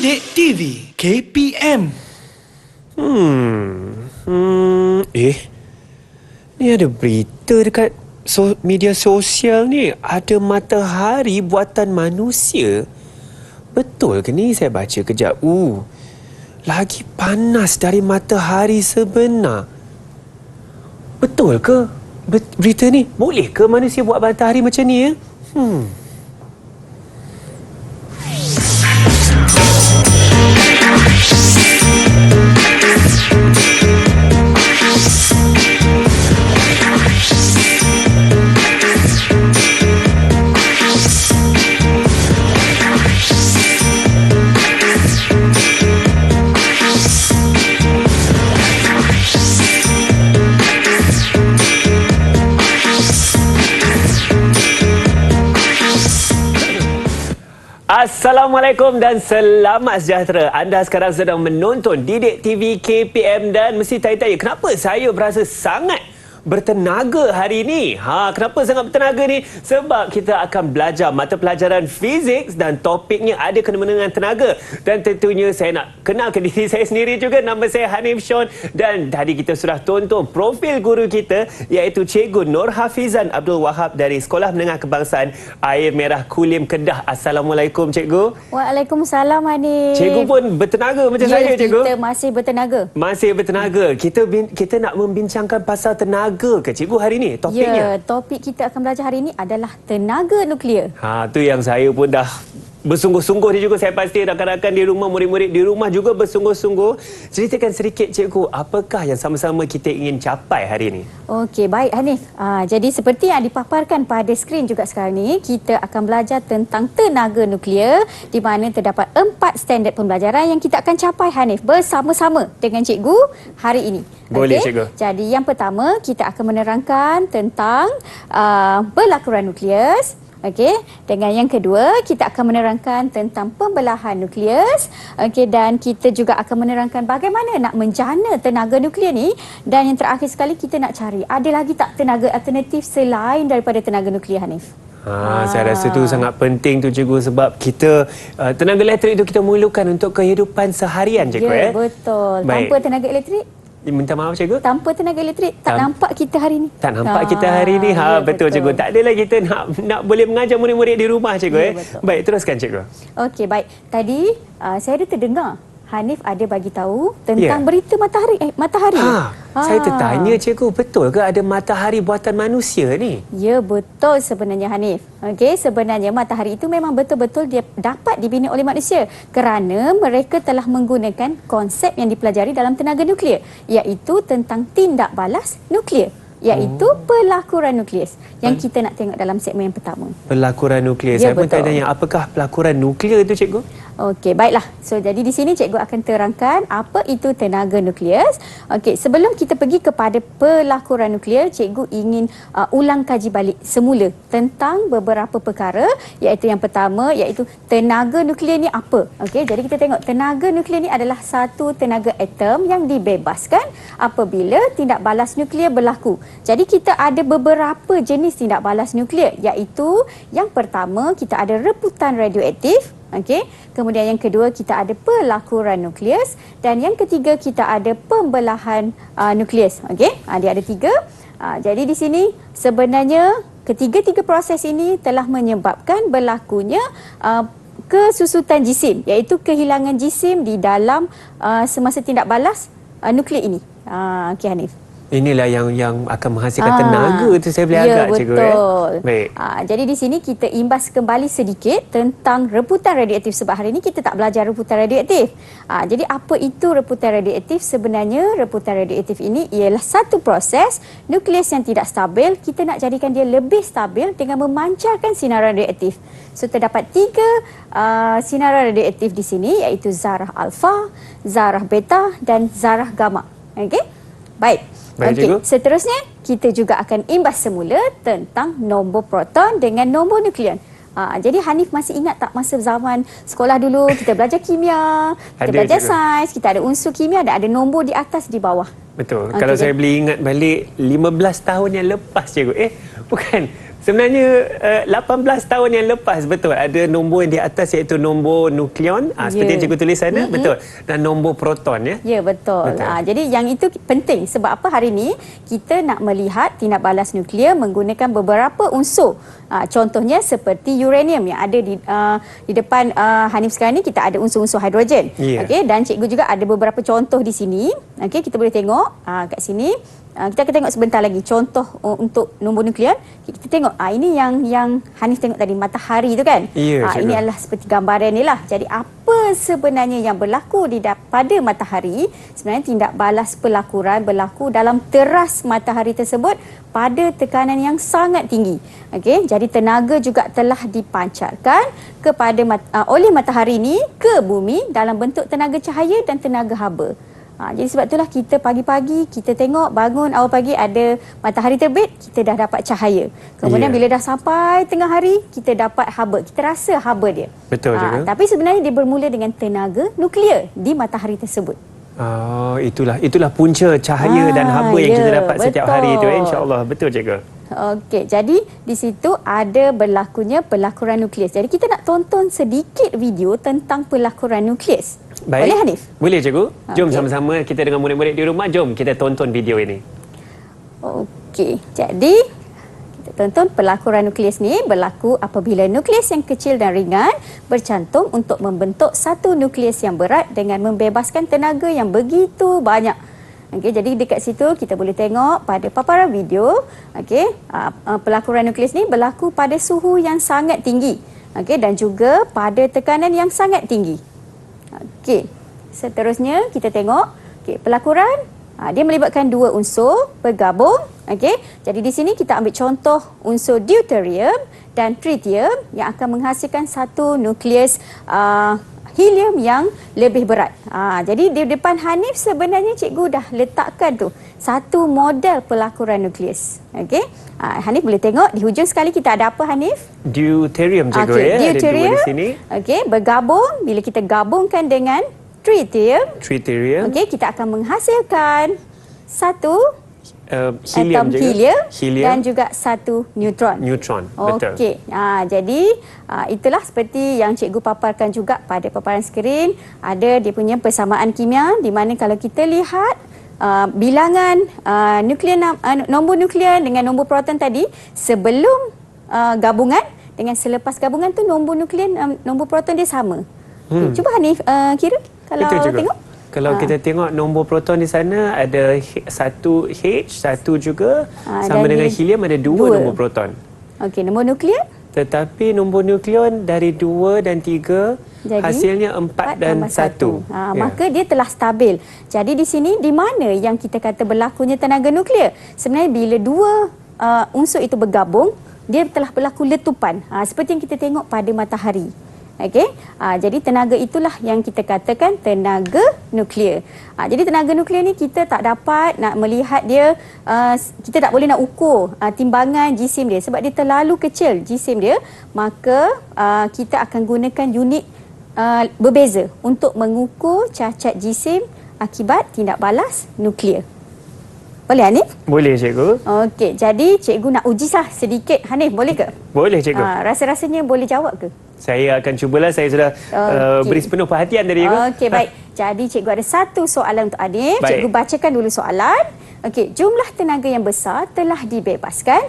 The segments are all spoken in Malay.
Didik TV KPM. Ni ada berita dekat media sosial ni. Ada matahari buatan manusia. Betul ke ni? Saya baca kejap. Lagi panas dari matahari sebenar. Betul ke berita ni? Boleh ke manusia buat matahari macam ni ya? Assalamualaikum dan selamat sejahtera. Anda sekarang sedang menonton Didik TV KPM dan mesti tanya-tanya kenapa saya berasa sangat bertenaga hari ini. Kenapa sangat bertenaga ni? Sebab kita akan belajar mata pelajaran fizik dan topiknya ada kena-mena dengan tenaga. Dan tentunya saya nak kenalkan diri saya sendiri juga. Nama saya Hanif Sean dan tadi kita sudah tonton profil guru kita iaitu Cikgu Nur Hafizan Abdul Wahab dari Sekolah Menengah Kebangsaan Air Merah Kulim Kedah. Assalamualaikum Cikgu. Waalaikumsalam Hanif. Cikgu pun bertenaga macam saya Cikgu. Kita masih bertenaga. Masih bertenaga. Kita nak membincangkan pasal tenaga ke Cikgu hari ini topiknya? Ya, topik kita akan belajar hari ini adalah tenaga nuklear. Tu yang saya pun dah bersungguh-sungguh ni juga. Saya pasti rakan-rakan di rumah, murid-murid di rumah juga bersungguh-sungguh. Ceritakan sedikit Cikgu, apakah yang sama-sama kita ingin capai hari ini? Okey, baik Hanif. Jadi seperti yang dipaparkan pada skrin juga sekarang ni, kita akan belajar tentang tenaga nuklear di mana terdapat 4 standard pembelajaran yang kita akan capai Hanif bersama-sama dengan Cikgu hari ini. Boleh Cikgu. Jadi yang pertama, kita akan menerangkan tentang berlakuran nukleus. Okey, dengan yang kedua kita akan menerangkan tentang pembelahan nukleus. Okey, dan kita juga akan menerangkan bagaimana nak menjana tenaga nuklear ni, dan yang terakhir sekali kita nak cari ada lagi tak tenaga alternatif selain daripada tenaga nuklear Hanif. Saya rasa tu sangat penting tu Cikgu, sebab kita tenaga elektrik itu kita memerlukan untuk kehidupan seharian Cikgu. Ya, betul. Baik. Tanpa tenaga elektrik, minta maaf Cikgu, tanpa tenaga elektrik tak nampak kita hari ni. Tak nampak kita hari ni. Ya, betul Cikgu. Tak adalah kita nak boleh mengajar murid-murid di rumah Cikgu. Ya, betul. Baik, teruskan Cikgu. Okey, baik. Tadi saya ada terdengar Hanif ada bagi tahu tentang berita matahari. Saya tertanya Cikgu, betul ke ada matahari buatan manusia ni? Ya, betul sebenarnya Hanif. Okey, sebenarnya matahari itu memang betul-betul dia dapat dibina oleh manusia kerana mereka telah menggunakan konsep yang dipelajari dalam tenaga nuklear, iaitu tentang tindak balas nuklear, iaitu pelakuran nukleus yang kita nak tengok dalam segmen yang pertama. Pelakuran nuklear. Ya, saya pun tanya, apakah pelakuran nuklear itu Cikgu? Okey, baiklah. So, jadi di sini cikgu akan terangkan apa itu tenaga nukleus. Okey, sebelum kita pergi kepada pelakuran nuklear, cikgu ingin ulang kaji balik semula tentang beberapa perkara, iaitu yang pertama, iaitu tenaga nuklear ni apa. Okey, jadi kita tengok tenaga nuklear ni adalah satu tenaga atom yang dibebaskan apabila tindak balas nuklear berlaku. Jadi kita ada beberapa jenis tindak balas nuklear, iaitu yang pertama kita ada reputan radioaktif. Okey, kemudian yang kedua kita ada pelakuran nukleus, dan yang ketiga kita ada pembelahan nukleus. Okey, dia ada 3. Jadi di sini sebenarnya ketiga-tiga proses ini telah menyebabkan berlakunya kesusutan jisim, iaitu kehilangan jisim di dalam semasa tindak balas nuklear ini. Okey Hanif. Inilah yang akan menghasilkan tenaga tu, saya boleh agak Cikgu. Betul. Baik. Jadi di sini kita imbas kembali sedikit tentang reputan radioaktif, sebab hari ini kita tak belajar reputan radioaktif. Jadi apa itu reputan radioaktif? Sebenarnya reputan radioaktif ini ialah satu proses nukleus yang tidak stabil. Kita nak jadikan dia lebih stabil dengan memancarkan sinaran radioaktif. So terdapat 3 sinaran radioaktif di sini, iaitu zarah alfa, zarah beta dan zarah gamma. Okey? Baik. Okey, seterusnya kita juga akan imbas semula tentang nombor proton dengan nombor nukleon. Jadi Hanif masih ingat tak masa zaman sekolah dulu kita belajar kimia, kita belajar sains, kita ada unsur kimia, ada nombor di atas di bawah. Betul. Kalau saya boleh ingat balik 15 tahun yang lepas Cikgu. Bukan. Sebenarnya 18 tahun yang lepas, betul, ada nombor yang di atas iaitu nombor nukleon, seperti yang cikgu tulis sana, betul, dan nombor proton, ya. Ya, betul. Jadi yang itu penting sebab apa hari ini kita nak melihat tindak balas nuklear menggunakan beberapa unsur. Contohnya seperti uranium yang ada di depan Hanif sekarang ni, kita ada unsur-unsur hidrogen. Okey, dan cikgu juga ada beberapa contoh di sini. Okey, kita boleh tengok kat sini. Kita akan tengok sebentar lagi contoh untuk nombor nuklear. Kita tengok ini yang Hanif tengok tadi, matahari tu kan. Ini adalah seperti gambaran ni lah. Jadi apa sebenarnya yang berlaku pada matahari? Sebenarnya tindak balas pelakuran berlaku dalam teras matahari tersebut pada tekanan yang sangat tinggi. Okey, jadi tenaga juga telah dipancarkan oleh matahari ini ke bumi dalam bentuk tenaga cahaya dan tenaga haba. Jadi sebab itulah kita pagi-pagi kita tengok bangun awal pagi ada matahari terbit, kita dah dapat cahaya. Kemudian bila dah sampai tengah hari, kita dapat haba. Kita rasa haba dia. Betul juga. Tapi sebenarnya dia bermula dengan tenaga nuklear di matahari tersebut. Itulah punca cahaya dan haba yang kita dapat setiap hari itu, insya-Allah. Betul, cikgu. Okey, jadi di situ ada berlakunya pelakuran nukleus. Jadi kita nak tonton sedikit video tentang pelakuran nukleus. Baik. Boleh, Hanif? Boleh, cikgu. Jom sama-sama kita dengan murid-murid di rumah, jom kita tonton video ini. Okey, jadi kita tonton pelakuran nukleus ni berlaku apabila nukleus yang kecil dan ringan bercantum untuk membentuk satu nukleus yang berat dengan membebaskan tenaga yang begitu banyak. Okey, jadi dekat situ kita boleh tengok pada paparan video, okey, pelakuran nukleus ni berlaku pada suhu yang sangat tinggi. Okey, dan juga pada tekanan yang sangat tinggi. Okey, seterusnya kita tengok pelakuran dia melibatkan dua unsur bergabung. Okey, jadi di sini kita ambil contoh unsur deuterium dan tritium yang akan menghasilkan satu nukleus helium yang lebih berat. Jadi di depan Hanif sebenarnya cikgu dah letakkan tu satu model pelakuran nukleus. Okey, Hanif boleh tengok di hujung sekali kita ada apa, Hanif? Deuterium, cikgu, ya. Deuterium ada dua di sini. Okey, bergabung. Bila kita gabungkan dengan tritium, okey, kita akan menghasilkan satu helium, atom helium dan juga satu neutron. Betul. Okey. Jadi itulah seperti yang cikgu paparkan juga pada paparan skrin. Ada dia punya persamaan kimia di mana kalau kita lihat bilangan nombor nuklear dengan nombor proton tadi sebelum gabungan dengan selepas gabungan tu nombor nuklear nombor proton dia sama. Cuba Hanif kira kalau tengok. Kalau kita tengok nombor proton di sana ada satu H, satu juga sama dengan helium ada dua nombor proton. Okey, nombor nuklear? Tetapi nombor nukleon dari 2 dan 3 jadi, hasilnya 4 dan 1. Maka dia telah stabil. Jadi di sini di mana yang kita kata berlakunya tenaga nuklear? Sebenarnya bila dua unsur itu bergabung, dia telah berlaku letupan. Seperti yang kita tengok pada matahari. Okey, jadi tenaga itulah yang kita katakan tenaga nuklear. Jadi tenaga nuklear ni kita tak dapat nak melihat dia, kita tak boleh nak ukur timbangan jisim dia sebab dia terlalu kecil jisim dia. Maka kita akan gunakan unit berbeza untuk mengukur cacat jisim akibat tindak balas nuklear. Boleh, Hanif? Boleh, cikgu. Okey, jadi cikgu nak uji sedikit. Hanif, boleh ke? Boleh, cikgu. Rasa-rasanya boleh jawab ke? Saya akan cubalah. Saya sudah beri sepenuh perhatian tadi, cikgu. Okey, baik. Jadi cikgu ada satu soalan untuk Hanif. Cikgu bacakan dulu soalan. Okey, jumlah tenaga yang besar telah dibebaskan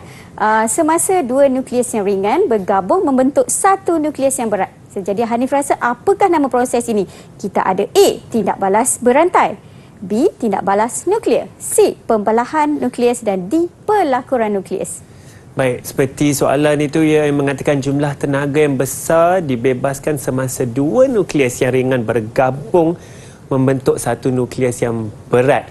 semasa dua nukleus yang ringan bergabung membentuk satu nukleus yang berat. Jadi Hanif rasa apakah nama proses ini? Kita ada A, tindak balas berantai, B, tindak balas nuklear, C, pembelahan nukleus dan D, pelakuran nukleus. Baik, seperti soalan itu yang mengatakan jumlah tenaga yang besar dibebaskan semasa dua nukleus yang ringan bergabung membentuk satu nukleus yang berat.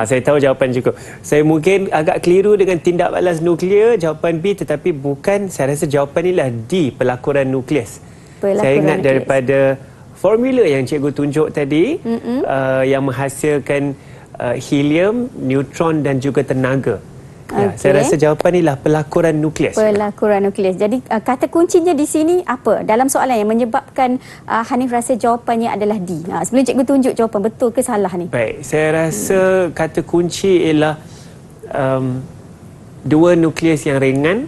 Saya tahu jawapan cukup. Saya mungkin agak keliru dengan tindak balas nuklear, jawapan B, tetapi bukan. Saya rasa jawapan inilah D, pelakuran nukleus. Saya ingat daripada formula yang cikgu tunjuk tadi yang menghasilkan helium, neutron dan juga tenaga. Saya rasa jawapan inilah pelakuran nukleus. Pelakuran nukleus. Jadi kata kuncinya di sini apa? Dalam soalan yang menyebabkan Hanif rasa jawapannya adalah D. Sebelum cikgu tunjuk jawapan betul ke salah ni. Baik, saya rasa kata kunci ialah dua nukleus yang ringan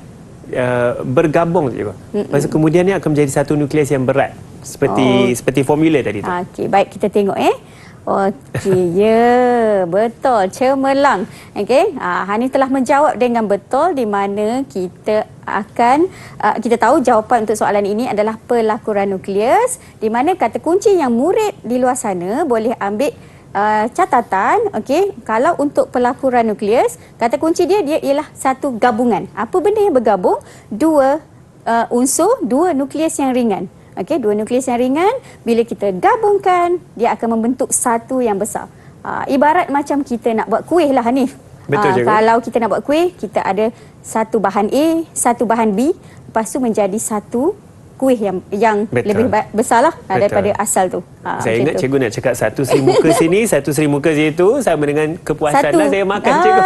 bergabung cikgu. Lepas tu kemudian ni akan menjadi satu nukleus yang berat seperti formula tadi tu. Okey, baik, kita tengok Okey, ya, betul, cemerlang. Okey, Hanif telah menjawab dengan betul, di mana kita akan kita tahu jawapan untuk soalan ini adalah pelakuran nukleus, di mana kata kunci yang murid di luar sana boleh ambil catatan. Okey, kalau untuk pelakuran nukleus, kata kunci dia ialah satu gabungan. Apa benda yang bergabung? Dua unsur, dua nukleus yang ringan. Okey, dua nukleus yang ringan bila kita gabungkan, dia akan membentuk satu yang besar. Ibarat macam kita nak buat kuih lah, Hanif. Betul, cikgu. Kalau kita nak buat kuih, kita ada satu bahan A, satu bahan B, lepas tu menjadi satu kuih yang lebih besar lah daripada asal tu. Saya ingat cikgu nak cakap satu Sri Muka sini, satu Sri Muka situ, sama dengan kepuasan lah saya makan, cikgu.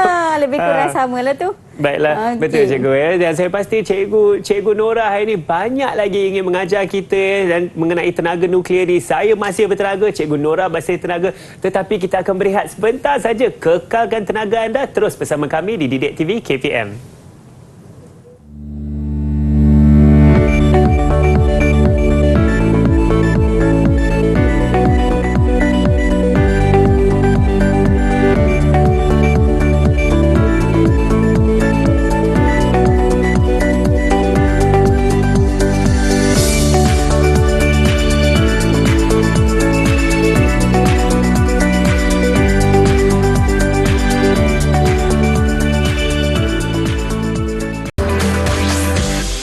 Lebih kurang sama lah tu. Baiklah, betul cikgu ya. Dan saya pasti cikgu Nora hari ini banyak lagi ingin mengajar kita dan mengenai tenaga nuklear ni. Saya masih bertenaga, cikgu Nora masih tenaga, tetapi kita akan berehat sebentar saja. Kekalkan tenaga anda terus bersama kami di Didik TV KPM.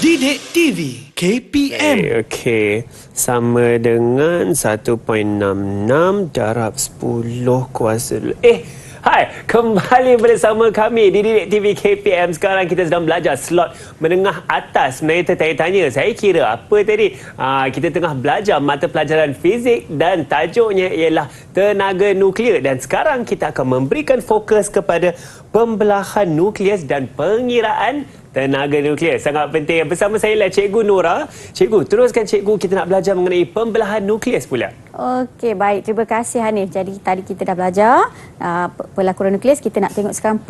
Didik TV KPM. Okey. Sama dengan 1.66 darab 10 kuasa... Hai, kembali bersama kami di Didik TV KPM. Sekarang kita sedang belajar slot menengah atas. Sebenarnya tertanya-tanya, saya kira apa tadi? Kita tengah belajar mata pelajaran fizik dan tajuknya ialah tenaga nuklear. Dan sekarang kita akan memberikan fokus kepada pembelahan nukleus dan pengiraan tenaga nuklear. Sangat penting. Bersama saya lah Cikgu Nora. Cikgu, teruskan cikgu, kita nak belajar mengenai pembelahan nukleus pula. Okey, baik. Terima kasih, Hanif. Jadi tadi kita dah belajar pelakuran nukleus. Kita nak tengok sekarang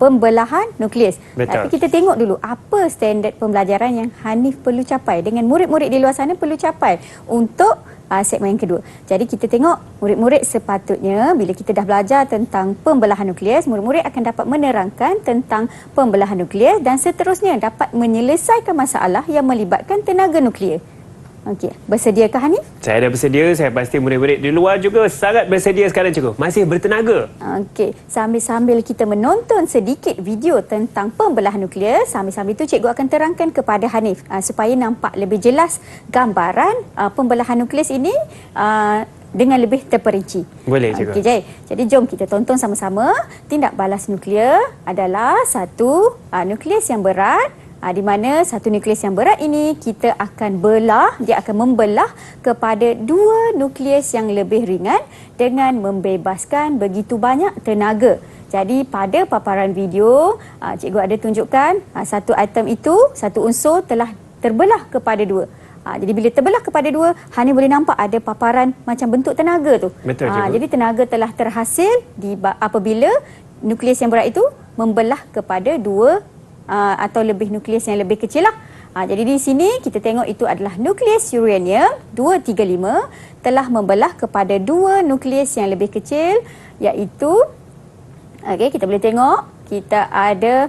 pembelahan nukleus. Betul. Tapi kita tengok dulu apa standard pembelajaran yang Hanif perlu capai, dengan murid-murid di luar sana perlu capai untuk segmen yang kedua. Jadi kita tengok murid-murid sepatutnya bila kita dah belajar tentang pembelahan nukleus, murid-murid akan dapat menerangkan tentang pembelahan nukleus dan seterusnya dapat menyelesaikan masalah yang melibatkan tenaga nuklear. Okey, bersediakah Hanif? Saya dah bersedia. Saya pasti murid-murid di luar juga sangat bersedia sekarang cikgu. Masih bertenaga. Okey, sambil-sambil kita menonton sedikit video tentang pembelahan nuklear, sambil-sambil itu cikgu akan terangkan kepada Hanif supaya nampak lebih jelas gambaran pembelahan nukleus ini dengan lebih terperinci. Boleh cikgu. Okey, jadi jom kita tonton sama-sama. Tindak balas nuklear adalah satu nukleus yang berat, di mana satu nukleus yang berat ini kita akan belah, dia akan membelah kepada dua nukleus yang lebih ringan dengan membebaskan begitu banyak tenaga. Jadi pada paparan video, cikgu ada tunjukkan satu atom itu, satu unsur telah terbelah kepada dua. Jadi bila terbelah kepada dua, Hanif boleh nampak ada paparan macam bentuk tenaga tu. Betul, cikgu. Jadi tenaga telah terhasil apabila nukleus yang berat itu membelah kepada dua atau lebih nukleus yang lebih kecil lah. Jadi di sini kita tengok itu adalah nukleus uranium 235 telah membelah kepada dua nukleus yang lebih kecil, iaitu kita boleh tengok kita ada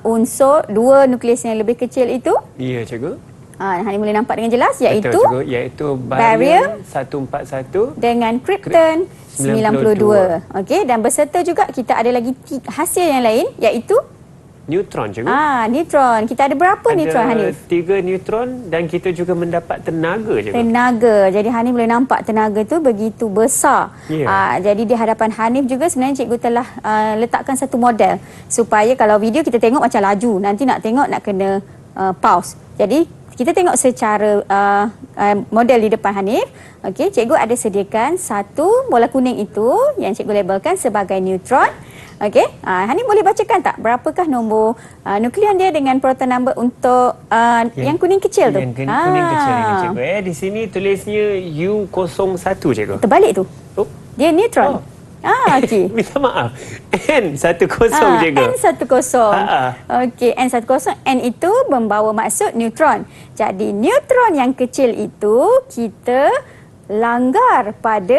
unsur dua nukleus yang lebih kecil itu. Ya cikgu. Hanif boleh nampak dengan jelas, iaitu betul, cikgu. Iaitu barium 141 dengan krypton 92. Okey, dan berserta juga kita ada lagi hasil yang lain, iaitu neutron cikgu. Neutron. Kita ada berapa neutron, Hanif? 3 neutron dan kita juga mendapat tenaga cikgu. Tenaga. Jadi Hanif boleh nampak tenaga tu begitu besar. Jadi di hadapan Hanif juga sebenarnya cikgu telah letakkan satu model supaya kalau video kita tengok macam laju, nanti nak tengok nak kena pause. Jadi kita tengok secara model di depan Hanif. Okey, cikgu ada sediakan satu bola kuning itu yang cikgu labelkan sebagai neutron. Okey, Hanif boleh bacakan tak berapakah nombor nukleon dia dengan proton number untuk yang kuning kecil tu? Yang kuning kecil ini cikgu. Di sini tulisnya U01 cikgu. Terbalik tu. Dia neutron. Okey. Minta maaf. N10 cikgu. N10. Okey, N10. N itu membawa maksud neutron. Jadi neutron yang kecil itu kita langgar pada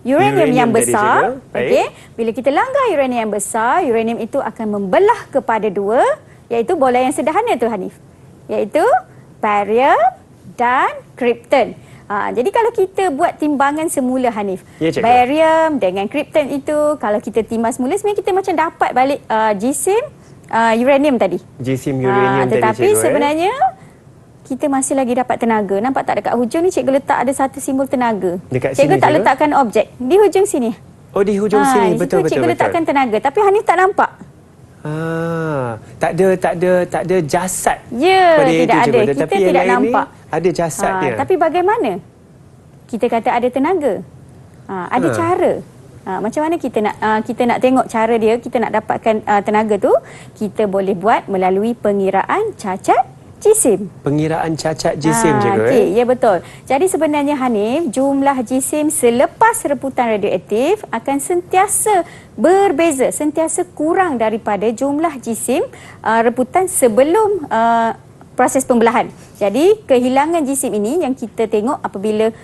uranium yang besar. Okey, bila kita langgar uranium yang besar, uranium itu akan membelah kepada dua, iaitu bola yang sederhana tu Hanif. Iaitu barium dan krypton. Jadi kalau kita buat timbangan semula Hanif, barium dengan krypton itu kalau kita timbang semula sebenarnya kita macam dapat balik jisim uranium tadi. Jisim uranium tadi tetapi sebenarnya kita masih lagi dapat tenaga. Nampak tak dekat hujung ni cikgu letak ada satu simbol tenaga. Dekat cikgu sini, tak letakkan objek di hujung sini. Oh, di hujung sini. Betul. Cikgu letakkan tenaga tapi Hanif tak nampak. Tak ada jasad. Ya, pada tidak itu, ada. cikgu. Kita Tapi tidak nampak. Ada jasadnya. Tapi bagaimana kita kata ada tenaga? Ada cara. Macam mana kita nak tengok cara dia, kita nak dapatkan tenaga tu, kita boleh buat melalui pengiraan cacat jisim. Pengiraan cacat jisim cikgu. Okey, ya betul. Jadi sebenarnya Hanif, jumlah jisim selepas reputan radioaktif akan sentiasa berbeza, sentiasa kurang daripada jumlah jisim reputan sebelum proses pembelahan. Jadi kehilangan jisim ini yang kita tengok apabila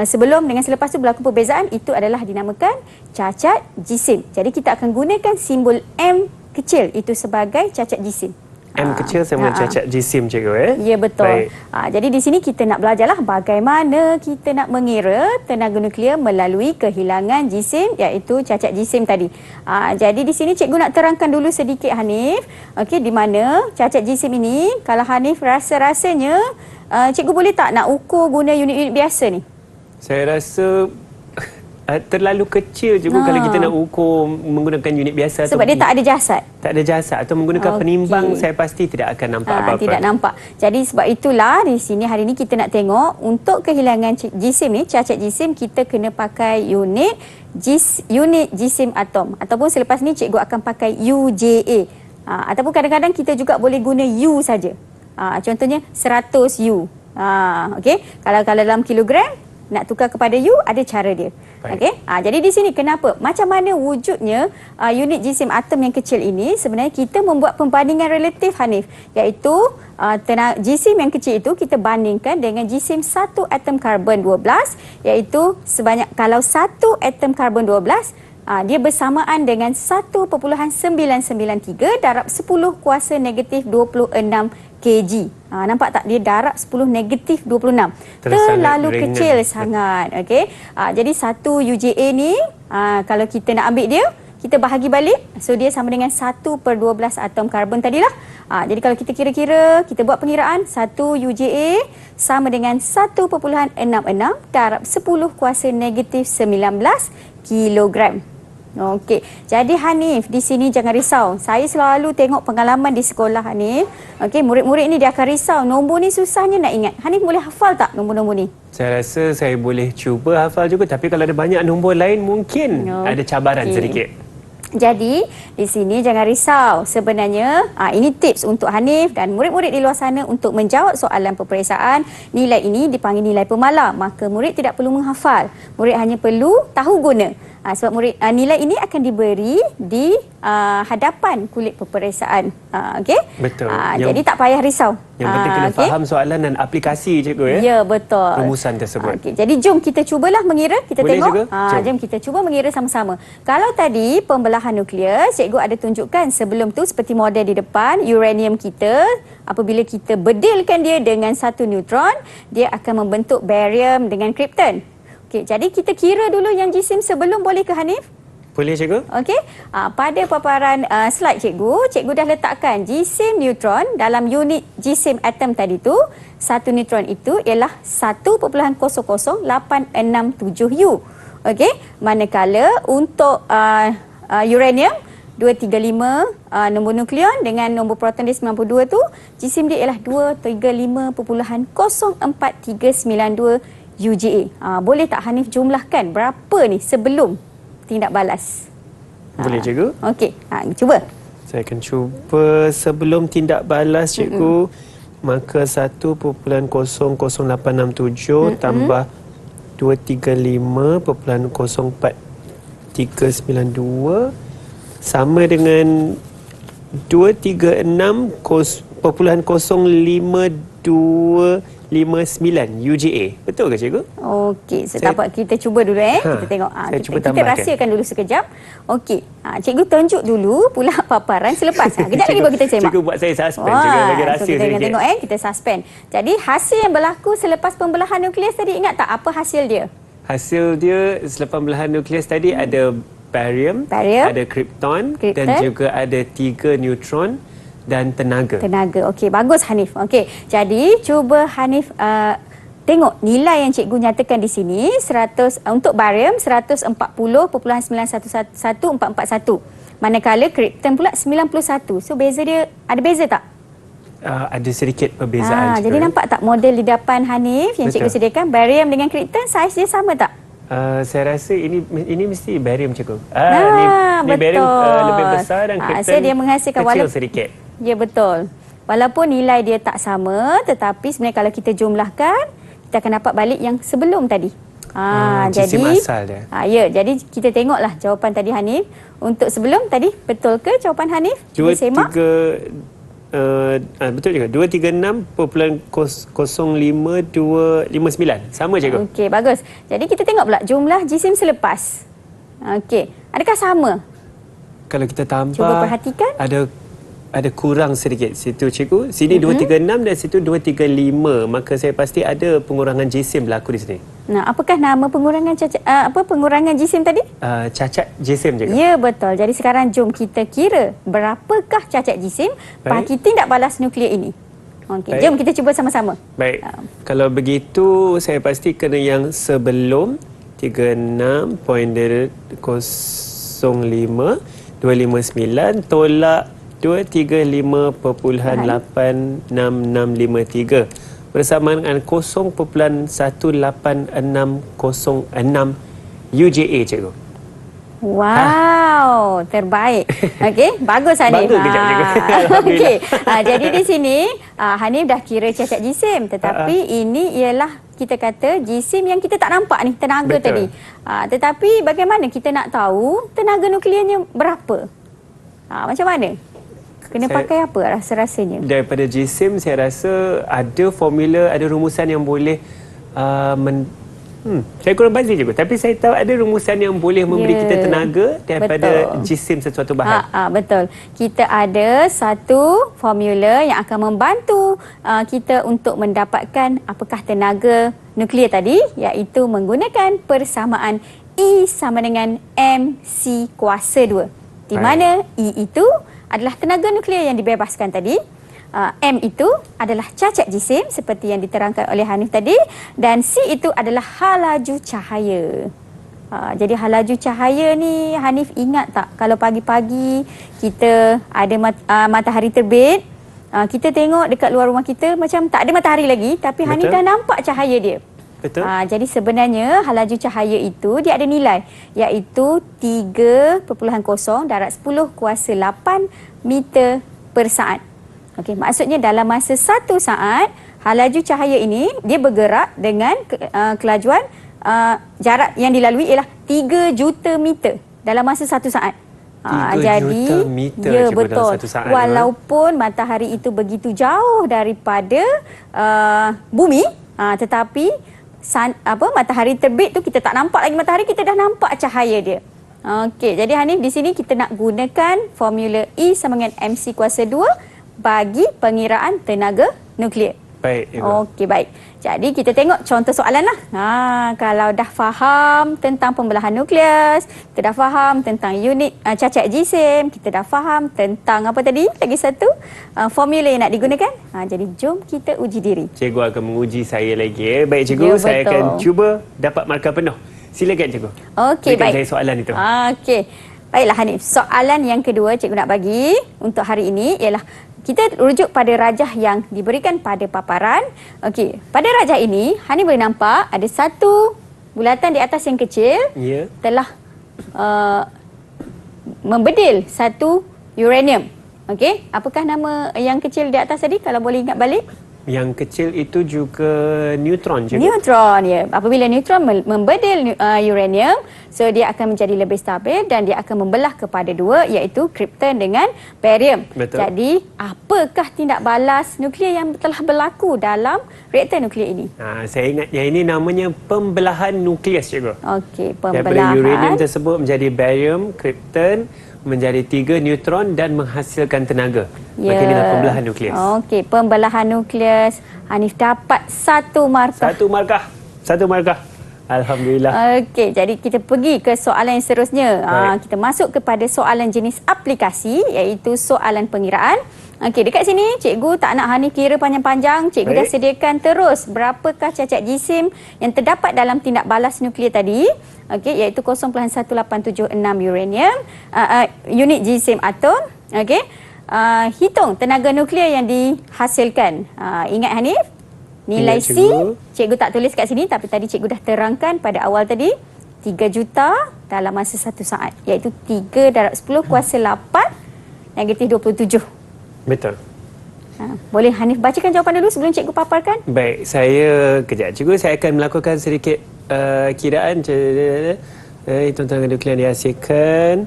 sebelum dengan selepas itu berlaku perbezaan, itu adalah dinamakan cacat jisim. Jadi kita akan gunakan simbol M kecil itu sebagai cacat jisim. M kecil sama cacat jisim cikgu. Ya betul. Baik. Jadi di sini kita nak belajarlah bagaimana kita nak mengira tenaga nuklear melalui kehilangan jisim iaitu cacat jisim tadi. Jadi di sini cikgu nak terangkan dulu sedikit Hanif. Okey, di mana cacat jisim ini kalau Hanif rasanya cikgu boleh tak nak ukur guna unit-unit biasa ni? Saya rasa terlalu kecil juga kalau kita nak ukur menggunakan unit biasa. Sebab dia tak ada jasad. Tak ada jasad atau menggunakan penimbang, saya pasti tidak akan nampak apa-apa. Tidak nampak. Jadi sebab itulah di sini hari ini kita nak tengok untuk kehilangan jisim ni, cacat jisim, kita kena pakai unit jisim atom. Ataupun selepas ni cikgu akan pakai UJA. Ataupun kadang-kadang kita juga boleh guna U saja. Contohnya 100 U. Okey. Kalau dalam kilogram nak tukar kepada U, ada cara dia. Okey. Jadi di sini kenapa? Macam mana wujudnya unit jisim atom yang kecil ini? Sebenarnya kita membuat pembandingan relatif Hanif, iaitu jisim yang kecil itu kita bandingkan dengan jisim satu atom karbon 12, iaitu sebanyak kalau satu atom karbon 12 dia bersamaan dengan 1.993 darab 10 kuasa negatif 26 kg. Nampak tak? Dia darab 10 negatif 26. Terlalu kecil sangat. Okey. Jadi satu UJA ni kalau kita nak ambil dia, kita bahagi balik. So dia sama dengan 1/12 atom karbon tadilah. Jadi kalau kita kira-kira, kita buat pengiraan, 1 UJA sama dengan 1.66 darab 10 kuasa negatif 19 kilogram. Okey. Jadi Hanif, di sini jangan risau. Saya selalu tengok pengalaman di sekolah Hanif. Okey, murid-murid ni dia akan risau. Nombor ni susahnya nak ingat. Hanif boleh hafal tak nombor-nombor ni? Saya rasa saya boleh cuba hafal juga, tapi kalau ada banyak nombor lain mungkin ada cabaran sedikit. Jadi, di sini jangan risau. Sebenarnya, ini tips untuk Hanif dan murid-murid di luar sana untuk menjawab soalan peperiksaan. Nilai ini dipanggil nilai pemalar. Maka murid tidak perlu menghafal. Murid hanya perlu tahu guna. Sebab nilai ini akan diberi di hadapan kulit peperiksaan. Okey? Betul. Jadi tak payah risau. Yang penting kena faham soalan dan aplikasi cikgu. Ya, betul. Rumusan tersebut. Jadi jom kita cubalah mengira. Kita boleh tengok. Juga? Jom kita cuba mengira sama-sama. Kalau tadi pembelahan nuklear, cikgu ada tunjukkan sebelum tu seperti model di depan, uranium kita apabila kita bedilkan dia dengan satu neutron, dia akan membentuk barium dengan krypton. Okey, jadi kita kira dulu yang jisim sebelum, boleh ke Hanif? Boleh cikgu? Okey. Pada paparan slide cikgu dah letakkan jisim neutron dalam unit jisim atom tadi tu. Satu neutron itu ialah 1.00867 U. Okey. Manakala untuk uranium 235 nombor nukleon dengan nombor proton dia 92 tu, jisim dia ialah 235.04392 UJA. Boleh tak Hanif jumlahkan berapa ni sebelum tindak balas? Boleh cikgu? Okey, cuba. Saya akan cuba sebelum tindak balas cikgu. Maka 1.00867 tambah 235.043 392 sama dengan 236.05259 UGA. Betul ke cikgu? Okey, setapak kita cuba dulu kita tengok. Saya cuba kita tambahkan. rahsiakan dulu sekejap. Okey, cikgu tunjuk dulu pula paparan selepas. Kejap lagi baru kita semak. Cikgu buat saya suspend, cikgu bagi rahsia so kita sedikit. tengok kita suspend. Jadi hasil yang berlaku selepas pembelahan nukleus tadi, ingat tak apa hasil dia? Hasil dia selepas belahan nukleus tadi ada barium, ada krypton dan juga ada 3 neutron dan tenaga. Okey, bagus Hanif. Okey, jadi cuba Hanif tengok nilai yang cikgu nyatakan di sini 100 untuk barium 140.911441. Manakala krypton pula 91. So beza dia ada beza tak? Ada sedikit perbezaan. Jadi nampak tak model di depan Hanif yang cikgu sediakan, barium dengan krypton saiz dia sama tak? Saya rasa ini mesti barium cikgu. Ni betul. barium lebih besar dan krypton so dia menghasilkan kecil sedikit. Ya, betul. Walaupun nilai dia tak sama, tetapi sebenarnya kalau kita jumlahkan, kita akan dapat balik yang sebelum tadi. Jisim asal dia. Ya, jadi kita tengoklah jawapan tadi Hanif. Untuk sebelum tadi, betul ke jawapan Hanif? Cuba semak. Betul juga. 236.05259. Sama cikgu. Okey, bagus. Jadi kita tengok pula jumlah jisim selepas. Okey, adakah sama? Kalau kita tambah, cuba perhatikan. Ada kurang sedikit situ cikgu. Sini 236 dan situ 235. Maka saya pasti ada pengurangan jisim berlaku di sini. Nah, apakah nama pengurangan pengurangan jisim tadi? Cacat jisim cikgu. Ya, betul. Jadi sekarang jom kita kira berapakah cacat jisim bagi tindak balas nuklear ini. Okey, jom kita cuba sama-sama. Baik. Kalau begitu saya pasti kena yang sebelum 36.05 259 tolak 235.8663 bersamaan dengan 0.18606 UJA cikgu. Wow, terbaik. Okey, bagus Hanif. Bagus kejap cikgu. Okey. Jadi di sini Hanif dah kira cacat jisim, tetapi ini ialah kita kata jisim yang kita tak nampak ni, tenaga tadi. Tetapi bagaimana kita nak tahu tenaga nuklearnya berapa? Macam mana? Kena pakai apa rasa-rasanya? Daripada jisim saya rasa ada formula, ada rumusan yang boleh saya kurang pasti juga, tapi saya tahu ada rumusan yang boleh memberi kita tenaga daripada jisim sesuatu bahan. Betul. Kita ada satu formula yang akan membantu kita untuk mendapatkan apakah tenaga nuklear tadi, iaitu menggunakan persamaan E sama dengan mc kuasa 2. Di mana E itu adalah tenaga nuklear yang dibebaskan tadi. M itu adalah cacat jisim seperti yang diterangkan oleh Hanif tadi, dan C itu adalah halaju cahaya. Jadi halaju cahaya ni Hanif ingat tak kalau pagi-pagi kita ada matahari terbit, kita tengok dekat luar rumah kita macam tak ada matahari lagi, tapi Hanif dah nampak cahaya dia. Betul. Jadi sebenarnya halaju cahaya itu dia ada nilai, iaitu 3.0 darab 10 kuasa 8 meter per saat. Okey, maksudnya dalam masa 1 saat, halaju cahaya ini dia bergerak dengan kelajuan jarak yang dilalui ialah 3 juta meter dalam masa 1 saat. 3 juta meter ya, betul. dalam 1 saat. Walaupun matahari itu begitu jauh daripada bumi, tetapi matahari terbit tu kita tak nampak lagi matahari, kita dah nampak cahaya dia. Okey, jadi Hanif di sini kita nak gunakan formula E sama dengan mc kuasa 2 bagi pengiraan tenaga nuklear. Baik. Okey, baik. Jadi kita tengok contoh soalan lah. Kalau dah faham tentang pembelahan nukleus, kita dah faham tentang unit cacat jisim, kita dah faham tentang apa tadi? Lagi satu, formula yang nak digunakan. Jadi jom kita uji diri. Cikgu akan menguji saya lagi. Baik cikgu, saya akan cuba dapat markah penuh. Silakan cikgu. Okey, baik. Berikan saya soalan itu. Okey. Baiklah Hanif, soalan yang kedua cikgu nak bagi untuk hari ini ialah kita rujuk pada rajah yang diberikan pada paparan. Okey, pada rajah ini Hanif boleh nampak ada satu bulatan di atas yang kecil telah membedil satu uranium. Okey, apakah nama yang kecil di atas tadi kalau boleh ingat balik? Yang kecil itu juga neutron, cikgu? Neutron, ya. Apabila neutron membedil uranium, so dia akan menjadi lebih stabil dan dia akan membelah kepada dua, iaitu krypton dengan barium. Betul. Jadi, apakah tindak balas nuklear yang telah berlaku dalam reaktor nuklear ini? Saya ingat yang ini namanya pembelahan nukleus, cikgu. Okey, Daripada pembelahan. uranium tersebut menjadi barium, krypton, menjadi 3 neutron dan menghasilkan tenaga. Maka inilah pembelahan nukleus. Okey, pembelahan nukleus. Hanif dapat 1 markah. Satu markah. Alhamdulillah. Okey, jadi kita pergi ke soalan yang seterusnya. Kita masuk kepada soalan jenis aplikasi, iaitu soalan pengiraan. Okey, dekat sini cikgu tak nak Hanif kira panjang-panjang. Cikgu dah sediakan terus berapakah cacat jisim yang terdapat dalam tindak balas nuklear tadi. Okey, iaitu 0.1876 uranium, unit jisim atom. Okey. Hitung tenaga nuklear yang dihasilkan. Ingat Hanif? Nilai Ingat, C, cikgu tak tulis kat sini tapi tadi cikgu dah terangkan pada awal tadi. 3 juta dalam masa 1 saat. Iaitu 3 darab 10 kuasa 8 negatif 27. Betul. Boleh Hanif bacakan jawapan dulu sebelum cikgu paparkan? Baik, saya kejap cikgu, saya akan melakukan sedikit kiraan hitung tenaga nuklear yang dihasilkan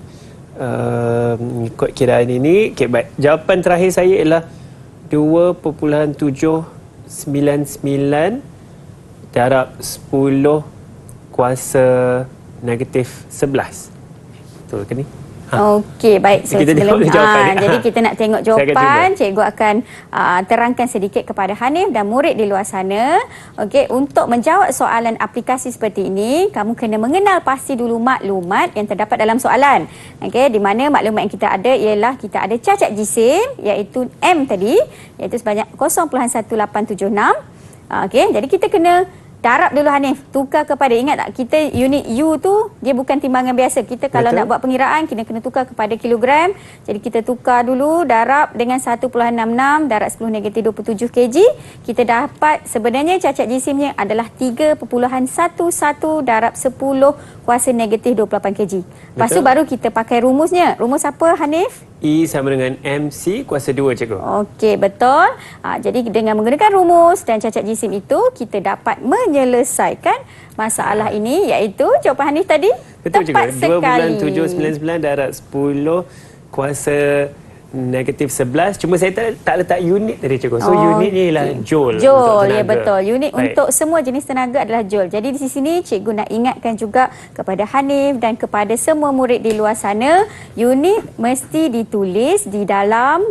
ikut kiraan ini. Okay, baik. Jawapan terakhir saya ialah 2.799 darab 10 kuasa negatif 11. Betul ke ni? Okey, baik. So, Kita sebelum tengok jawapan ni. jadi kita nak tengok Saya akan jawapan. cuba. Cikgu akan terangkan sedikit kepada Hanif dan murid di luar sana. Okey, untuk menjawab soalan aplikasi seperti ini, kamu kena mengenal pasti dulu maklumat yang terdapat dalam soalan. Okey, di mana maklumat yang kita ada ialah kita ada cacat jisim iaitu M tadi, iaitu sebanyak 0.1876. Okey, jadi kita kena darab dulu Hanif, tukar kepada, ingat tak kita unit U tu dia bukan timbangan biasa. Kita kalau nak buat pengiraan kita kena tukar kepada kilogram. Jadi kita tukar dulu, darab dengan 1.66 darab 10 negatif 27 kg. Kita dapat sebenarnya cacat jisimnya adalah 3.11 darab 10 kuasa negatif 28 kg. Lepas tu baru kita pakai rumusnya. Rumus apa Hanif? E sama dengan MC kuasa 2, cikgu. Okey, betul. Jadi dengan menggunakan rumus dan cacat jisim itu, kita dapat menyelesaikan masalah ini, iaitu jawapan Hanif tadi Betul, tepat sekali. 2.799 darab 10 kuasa negatif 11. Cuma saya tak letak unit tadi, cikgu. So unit ni ialah joule. Joule, ya betul. Unit Baik. untuk semua jenis tenaga adalah joule. Jadi di sini cikgu nak ingatkan juga kepada Hanif dan kepada semua murid di luar sana, unit mesti ditulis di dalam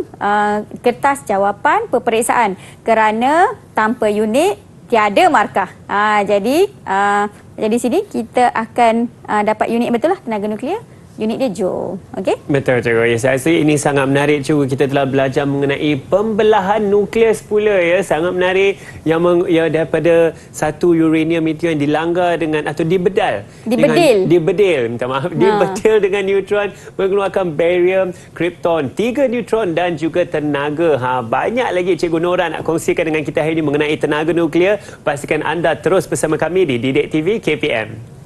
kertas jawapan peperiksaan. Kerana tanpa unit tiada markah. Jadi di sini kita akan dapat unit betul lah tenaga nuklear. Unit dia joule. Okey? Betul, cikgu. Ya, saya rasa ini sangat menarik, cikgu. Kita telah belajar mengenai pembelahan nukleus pula, ya. Sangat menarik yang daripada satu uranium itu yang dilanggar dengan atau dibedil. Dibedil dengan neutron, mengeluarkan barium, krypton, 3 neutron dan juga tenaga. Banyak lagi Cikgu Nora nak kongsikan dengan kita hari ini mengenai tenaga nuklear. Pastikan anda terus bersama kami di Didik TV KPM.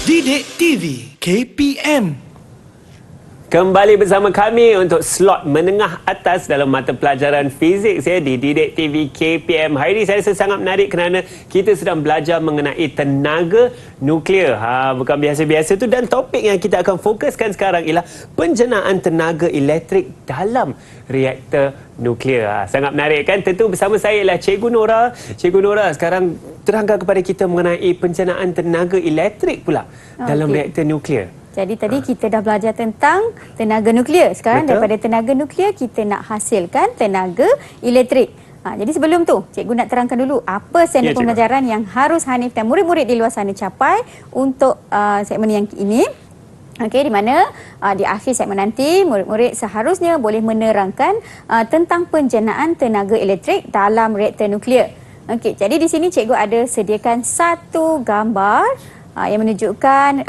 Didik TV KPM. Kembali bersama kami untuk slot menengah atas dalam mata pelajaran fizik saya di Didik TV KPM. Hari ini saya rasa sangat menarik kerana kita sedang belajar mengenai tenaga nuklear. Bukan biasa-biasa tu, dan topik yang kita akan fokuskan sekarang ialah penjenaan tenaga elektrik dalam reaktor nuklear. Sangat menarik kan? Tentu bersama saya ialah Cikgu Nora. Cikgu Nora sekarang terangkan kepada kita mengenai penjenaan tenaga elektrik pula dalam reaktor nuklear. Jadi tadi kita dah belajar tentang tenaga nuklear. Sekarang daripada tenaga nuklear kita nak hasilkan tenaga elektrik. Jadi sebelum tu, cikgu nak terangkan dulu apa standard pembelajaran yang harus Hanif dan murid-murid di luar sana capai untuk segmen yang ini. Okey, di mana di akhir segmen nanti murid-murid seharusnya boleh menerangkan tentang penjenaan tenaga elektrik dalam reaktor nuklear. Okey, jadi di sini cikgu ada sediakan satu gambar yang menunjukkan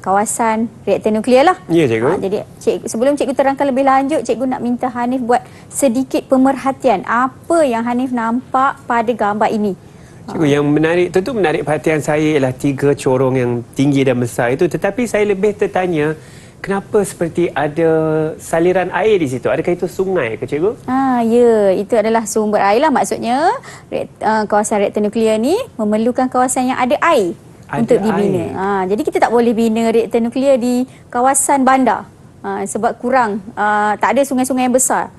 kawasan reaktor nuklear lah. Ya, cikgu. Jadi sebelum cikgu terangkan lebih lanjut, cikgu nak minta Hanif buat sedikit pemerhatian apa yang Hanif nampak pada gambar ini. Cikgu, yang menarik, tentu menarik perhatian saya ialah 3 corong yang tinggi dan besar itu. Tetapi saya lebih tertanya, kenapa seperti ada saliran air di situ? Adakah itu sungai ke, cikgu? Ya, itu adalah sumber air lah. Maksudnya kawasan reaktor nuklear ni memerlukan kawasan yang ada air untuk dibina. Jadi kita tak boleh bina reaktor nuklear di kawasan bandar sebab kurang, tak ada sungai-sungai yang besar.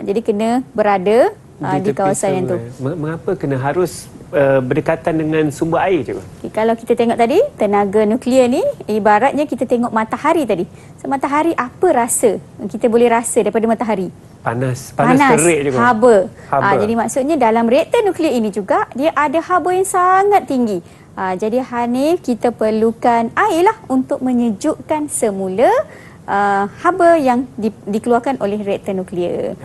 Jadi kena berada di kawasan yang tu. Mengapa kena harus berdekatan dengan sumber air, cikgu? Kalau kita tengok tadi, tenaga nuklear ni ibaratnya kita tengok matahari tadi. So, matahari apa rasa? Kita boleh rasa daripada matahari. Panas terik, cikgu. Haba. Jadi maksudnya dalam reaktor nuklear ini juga dia ada haba yang sangat tinggi. Jadi Hanif, kita perlukan air lah untuk menyejukkan semula haba yang dikeluarkan oleh reaktor nuklear.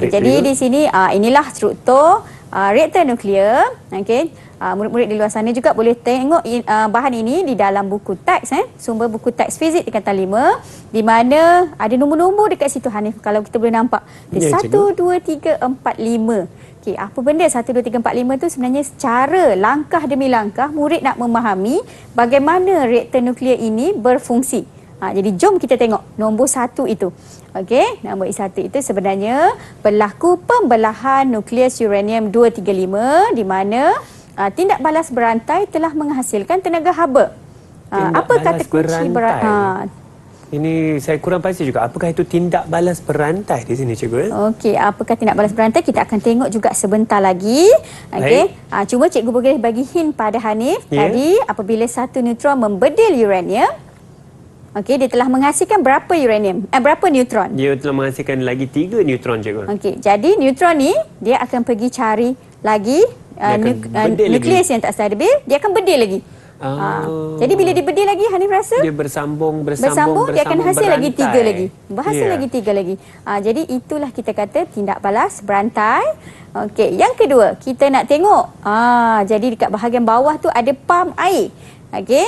Jadi di sini inilah struktur reaktor nuklear. Okey, murid-murid di luar sana juga boleh tengok bahan ini di dalam buku teks, sumber buku teks fizik tingkatan 5, di mana ada nombor-nombor dekat situ Hanif. Kalau kita boleh nampak, 1, 2, 3, 4, 5. Okey, apa benda 1, 2, 3, 4, 5 tu sebenarnya secara langkah demi langkah murid nak memahami bagaimana reaktor nuklear ini berfungsi. Jadi jom kita tengok nombor 1 itu. Okey, nombor 1 itu sebenarnya berlaku pembelahan nukleus uranium 235 di mana tindak balas berantai telah menghasilkan tenaga haba. Apa kata kunci berantai? Ini saya kurang pasti juga. Apakah itu tindak balas berantai di sini, cikgu? Okey, apakah tindak balas berantai? Kita akan tengok juga sebentar lagi. Okey, cuma cikgu boleh bagi hint pada Hanif. Tadi apabila satu neutron membedil uranium, okey, dia telah menghasilkan berapa uranium? Berapa neutron? Dia telah menghasilkan lagi 3 neutron, cikgu. Okey, jadi neutron ni dia akan pergi cari lagi nukleus yang tak stabil, dia akan bedil lagi. Jadi bila dia bedil lagi, Hanif rasa dia bersambung, dia akan hasil lagi 3 lagi. Berhasil lagi 3 lagi. Jadi itulah kita kata tindak balas berantai. Okey, yang kedua, kita nak tengok. Jadi dekat bahagian bawah tu ada pam air. Okey,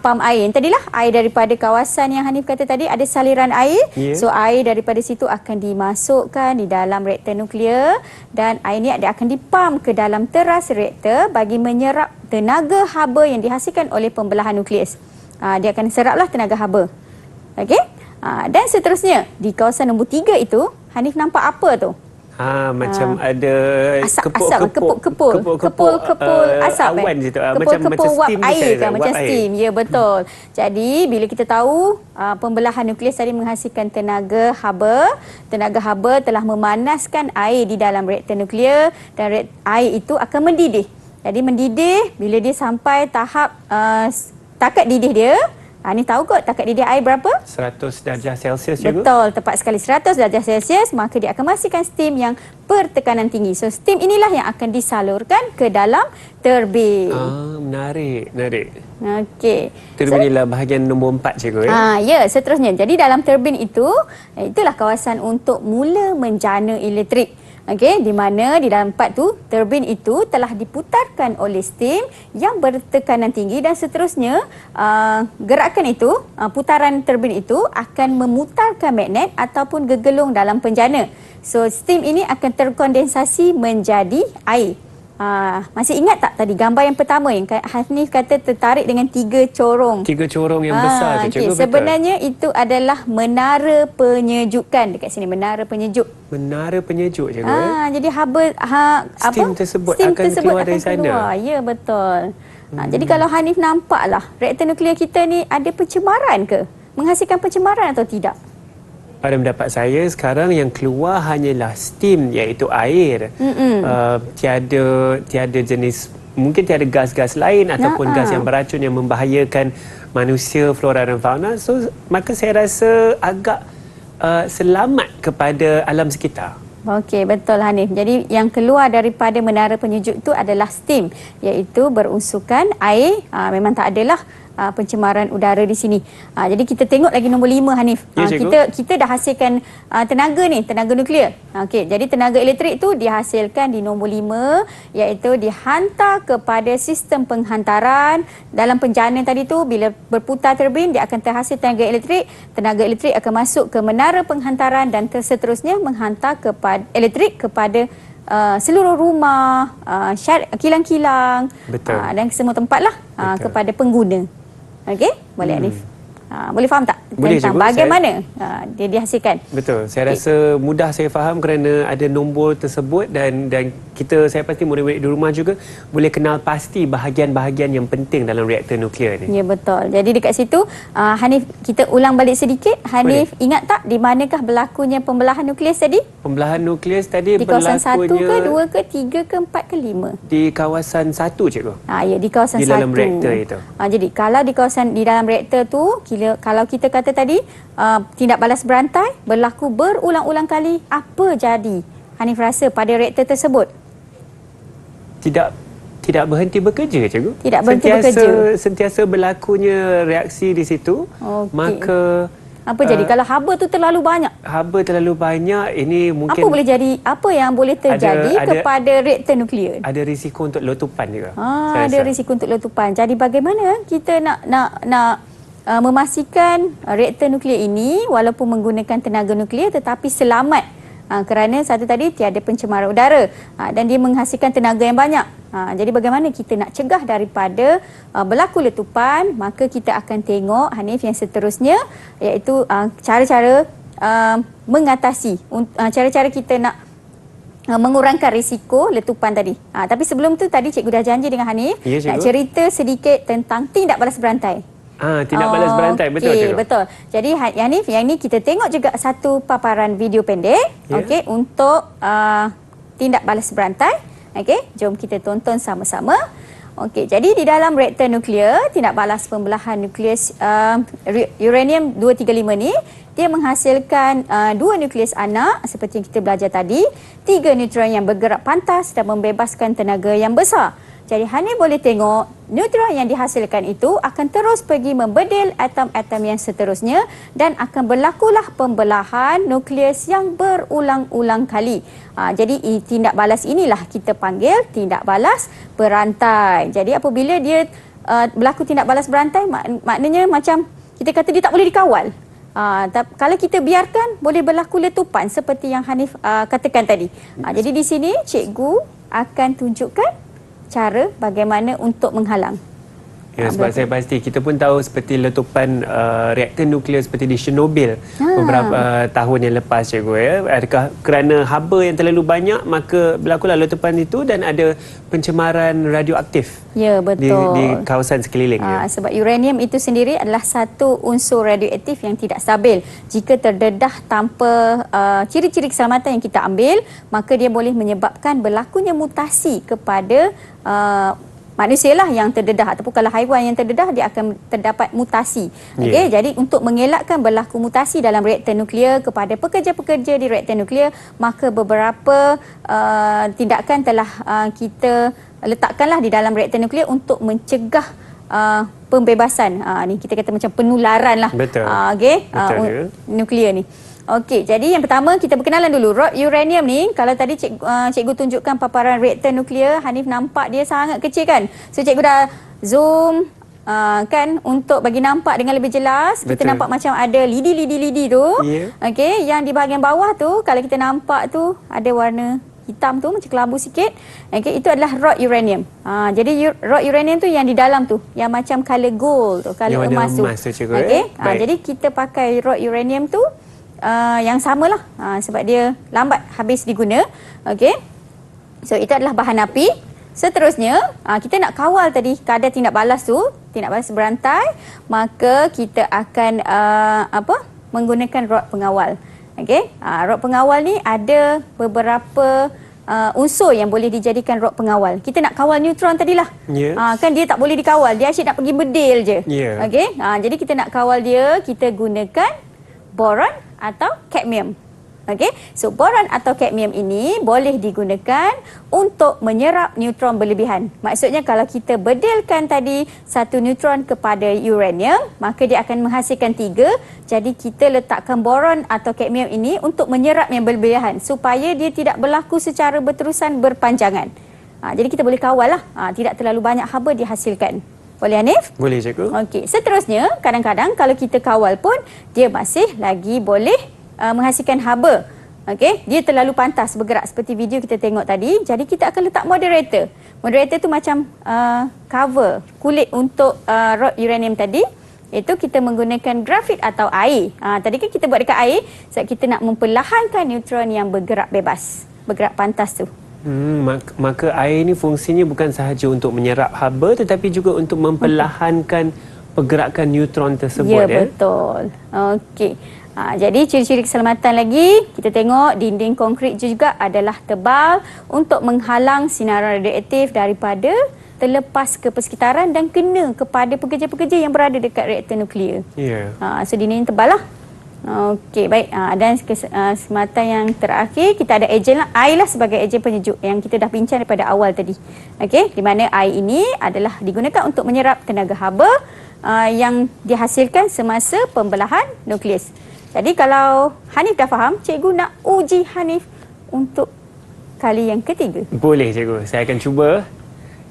pam air. Tadilah air daripada kawasan yang Hanif kata tadi ada saliran air. So air daripada situ akan dimasukkan di dalam reaktor nuklear dan air ni akan dipam ke dalam teras reaktor bagi menyerap tenaga haba yang dihasilkan oleh pembelahan nukleus. Dia akan seraplah tenaga haba. Okey? Dan seterusnya di kawasan nombor 3 itu Hanif nampak apa tu? Macam ada kepul asap awan situ. Kepul wap steam air kan, macam air. steam. Ya, betul. Jadi bila kita tahu pembelahan nukleus tadi menghasilkan tenaga haba telah memanaskan air di dalam reaktor nuklear dan air itu akan mendidih. Jadi mendidih bila dia sampai tahap takat didih dia. Ni tahu kot takat didih air berapa? 100 darjah Celsius, cikgu. Betul, tepat sekali 100 darjah Celsius, maka dia akan menghasilkan steam yang bertekanan tinggi. So steam inilah yang akan disalurkan ke dalam turbin. Menarik. Okey. Turbin inilah bahagian nombor 4, cikgu. Ya, seterusnya. Jadi dalam turbin itu, itulah kawasan untuk mula menjana elektrik. Okey, di mana di dalam part tu turbin itu telah diputarkan oleh steam yang bertekanan tinggi dan seterusnya gerakan itu, putaran turbin itu akan memutarkan magnet ataupun gegelung dalam penjana. So steam ini akan terkondensasi menjadi air. Masih ingat tak tadi gambar yang pertama yang Hanif kata tertarik dengan 3 corong? 3 corong yang besar tu, cikgu. Sebenarnya itu adalah menara penyejukan dekat sini, menara penyejuk. Menara penyejuk, cikgu. Jadi haba steam tersebut akan keluar dari sana. Ya, betul. Jadi kalau Hanif nampaklah reaktor nuklear kita ni ada pencemaran ke? Menghasilkan pencemaran atau tidak? Pada pendapat saya sekarang yang keluar hanyalah steam, iaitu air. Tiada jenis, mungkin tiada gas-gas lain ataupun gas yang beracun yang membahayakan manusia, flora dan fauna. So maka saya rasa agak selamat kepada alam sekitar. Okey, betul Hanif. Jadi yang keluar daripada menara penyejuk itu adalah steam, iaitu berunsurkan air. Memang tak adalah pencemaran udara di sini. Jadi kita tengok lagi nombor 5 Hanif. Ya, Kita dah hasilkan tenaga nuklear. Okey, jadi tenaga elektrik tu dihasilkan di nombor 5 iaitu dihantar kepada sistem penghantaran. Dalam penjana tadi tu bila berputar turbin dia akan terhasil tenaga elektrik. Tenaga elektrik akan masuk ke menara penghantaran dan seterusnya menghantar kepada elektrik kepada seluruh rumah, kilang-kilang dan semua tempat lah kepada pengguna. Okey, boleh Hanif? Boleh faham tak boleh, tentang cikgu, bagaimana dia dihasilkan? Betul. Saya rasa mudah saya faham kerana ada nombor tersebut dan saya pasti murid-murid di rumah juga boleh kenal pasti bahagian-bahagian yang penting dalam reaktor nuklear ni. Ya, betul. Jadi dekat situ Hanif, kita ulang balik sedikit. Hanif, ingat tak di manakah berlakunya pembelahan nukleus tadi? Pembelahan nukleus tadi Di kawasan 1 berlakunya ke, 2 ke, 3 ke, 4 ke, 5? di kawasan 1, cikgu. Ya, di kawasan 1. Di dalam reaktor itu. Jadi kalau di dalam reaktor tu, kalau kita kata tadi tindak balas berantai berlaku berulang-ulang kali, apa jadi Hanif rasa pada reaktor tersebut? Tidak berhenti bekerja, cikgu. Tidak berhenti bekerja. Sentiasa berlakunya reaksi di situ. Okey. Maka apa jadi kalau haba tu terlalu banyak? Haba terlalu banyak, ini mungkin Apa yang boleh terjadi kepada reaktor nuklear? ada risiko untuk letupan juga. Ada risiko untuk letupan. Jadi bagaimana kita nak memastikan reaktor nuklear ini walaupun menggunakan tenaga nuklear tetapi selamat? Kerana satu tadi tiada pencemaran udara dan dia menghasilkan tenaga yang banyak. Jadi bagaimana kita nak cegah daripada berlaku letupan? Maka kita akan tengok Hanif yang seterusnya iaitu cara-cara mengatasi, cara-cara kita nak mengurangkan risiko letupan tadi. Tapi sebelum tu tadi cikgu dah janji dengan Hanif nak cerita sedikit tentang tindak balas berantai. Tindak balas berantai, betul cikgu. Betul. Jadi Hanif, yang ni kita tengok juga satu paparan video pendek untuk tindak balas berantai. Jom kita tonton sama-sama. Jadi di dalam reaktor nuklear, tindak balas pembelahan nukleus uranium 235 ni dia menghasilkan 2 nukleus anak seperti yang kita belajar tadi, 3 neutron yang bergerak pantas dan membebaskan tenaga yang besar. Jadi Hanif boleh tengok neutron yang dihasilkan itu akan terus pergi membedil atom-atom yang seterusnya dan akan berlakulah pembelahan nukleus yang berulang-ulang kali. Jadi tindak balas inilah kita panggil tindak balas berantai. Jadi apabila dia berlaku tindak balas berantai, maknanya macam kita kata dia tak boleh dikawal. Kalau kita biarkan boleh berlaku letupan seperti yang Hanif katakan tadi. Jadi di sini cikgu akan tunjukkan cara bagaimana untuk menghalang. Ya, sebab saya pasti kita pun tahu seperti letupan reaktor nuklear seperti di Chernobyl beberapa tahun yang lepas, cikgu. Adakah kerana haba yang terlalu banyak maka berlakulah letupan itu dan ada pencemaran radioaktif? Ya, betul. Di kawasan sekeliling. Sebab uranium itu sendiri adalah satu unsur radioaktif yang tidak stabil. Jika terdedah tanpa ciri-ciri keselamatan yang kita ambil, maka dia boleh menyebabkan berlakunya mutasi kepada manusia lah yang terdedah, ataupun kalau haiwan yang terdedah dia akan terdapat mutasi. Jadi untuk mengelakkan berlaku mutasi dalam reaktor nuklear kepada pekerja-pekerja di reaktor nuklear, maka beberapa tindakan telah kita letakkanlah di dalam reaktor nuklear untuk mencegah pembebasan ni kita kata macam penularan lah. Betul. Nuklear ni. Jadi yang pertama kita berkenalan dulu. Rod uranium ni, kalau tadi cikgu tunjukkan paparan reaktor nuklear, Hanif nampak dia sangat kecil kan? So cikgu dah zoom kan untuk bagi nampak dengan lebih jelas. Betul. Kita nampak macam ada lidi tu. Yang di bahagian bawah tu kalau kita nampak tu ada warna hitam tu macam kelabu sikit. Itu adalah rod uranium. Jadi rod uranium tu yang di dalam tu, yang macam color gold tu, color emas tu. Jadi kita pakai rod uranium tu yang samalah sebab dia lambat habis diguna. So itu adalah bahan api. Seterusnya kita nak kawal tadi kadar tindak balas tu, tindak balas berantai, maka kita akan menggunakan rod pengawal. Rod pengawal ni ada beberapa unsur yang boleh dijadikan rod pengawal. Kita nak kawal neutron tadilah. Kan dia tak boleh dikawal, dia asyik nak pergi bedil je. Jadi kita nak kawal dia, kita gunakan boron atau kadmium. Okey, so boron atau kadmium ini boleh digunakan untuk menyerap neutron berlebihan. Maksudnya kalau kita bedilkan tadi satu neutron kepada uranium, maka dia akan menghasilkan 3. Jadi kita letakkan boron atau kadmium ini untuk menyerap yang berlebihan supaya dia tidak berlaku secara berterusan berpanjangan. Jadi kita boleh kawal lah, tidak terlalu banyak haba dihasilkan. Boleh Hanif? Boleh cikgu. Okey, seterusnya kadang-kadang kalau kita kawal pun dia masih lagi boleh menghasilkan haba. Okey, dia terlalu pantas bergerak seperti video kita tengok tadi. Jadi kita akan letak moderator. Moderator tu macam cover kulit untuk rod uranium tadi. Itu kita menggunakan grafit atau air. Tadi kan kita buat dekat air sebab kita nak memperlahankan neutron yang bergerak bebas, bergerak pantas tu. Maka air ni fungsinya bukan sahaja untuk menyerap haba tetapi juga untuk memperlahankan pergerakan neutron tersebut. Ya, betul. Okey. Jadi ciri-ciri keselamatan lagi, kita tengok dinding konkrit juga adalah tebal untuk menghalang sinaran radioaktif daripada terlepas ke persekitaran dan kena kepada pekerja-pekerja yang berada dekat reaktor nuklear. Ya. So dinding tebal lah. Okey, baik. Dan keselamatan yang terakhir, kita ada ejen lah. Air lah sebagai ejen penyejuk yang kita dah bincang daripada awal tadi. Okey, di mana air ini adalah digunakan untuk menyerap tenaga haba yang dihasilkan semasa pembelahan nukleus. Jadi kalau Hanif dah faham, cikgu nak uji Hanif untuk kali yang ketiga. Boleh cikgu, saya akan cuba.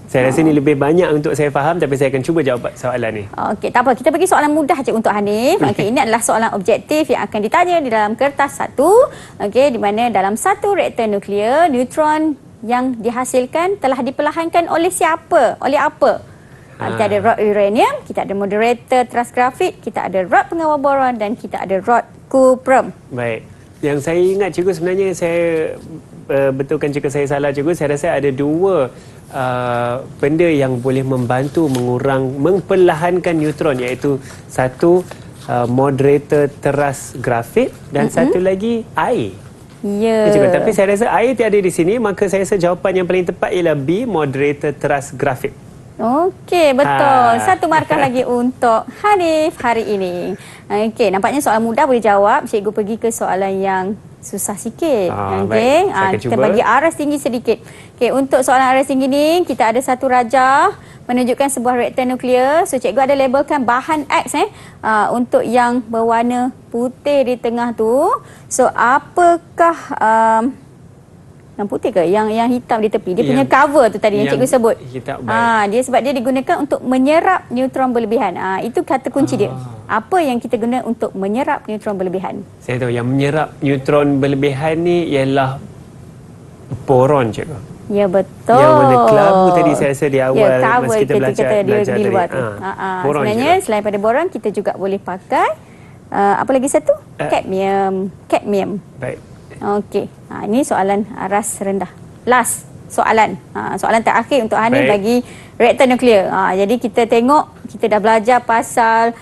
Saya rasa ni lebih banyak untuk saya faham tapi saya akan cuba jawab soalan ni. Okey, tak apa. Kita bagi soalan mudah je untuk Hanif. Okey, ini adalah soalan objektif yang akan ditanya di dalam kertas satu. Okey, di mana dalam satu reaktor nuklear, neutron yang dihasilkan telah diperlahankan oleh siapa? Oleh apa? Kita ada rod uranium, kita ada moderator teras grafit, kita ada rod pengawal boron dan kita ada rod kuprum. Baik. Yang saya ingat cikgu sebenarnya saya betulkan jika saya salah cikgu, saya rasa ada dua benda yang boleh membantu memperlahankan neutron, iaitu satu moderator teras grafit dan satu lagi air. Ya. Cikgu, tapi saya rasa air tiada di sini, maka saya rasa jawapan yang paling tepat ialah B, moderator teras grafit. Okey, betul. Satu markah lagi untuk Hanif hari ini. Okey, nampaknya soalan mudah boleh jawab. Cikgu pergi ke soalan yang susah sikit. Okey, kita bagi aras tinggi sedikit. Okey, untuk soalan aras tinggi ni, kita ada satu rajah menunjukkan sebuah reaktor nuklear. So, cikgu ada labelkan bahan X untuk yang berwarna putih di tengah tu. So, apakah yang putih ke? Yang hitam di tepi. Dia punya cover tu tadi yang cikgu sebut. Dia sebab dia digunakan untuk menyerap neutron berlebihan. Itu kata kunci dia. Apa yang kita guna untuk menyerap neutron berlebihan? Saya tahu yang menyerap neutron berlebihan ni ialah boron, cikgu. Ya, betul. Yang warna kelabu tadi saya rasa di awal masa kita belajar di luar tu. Boron sebenarnya juga. Selain pada boron, kita juga boleh pakai apa lagi satu? Kadmium. Baik. Okey. Ini soalan aras rendah. Last soalan. Soalan terakhir untuk Hanif bagi reaktor nuklear. Jadi kita tengok, kita dah belajar pasal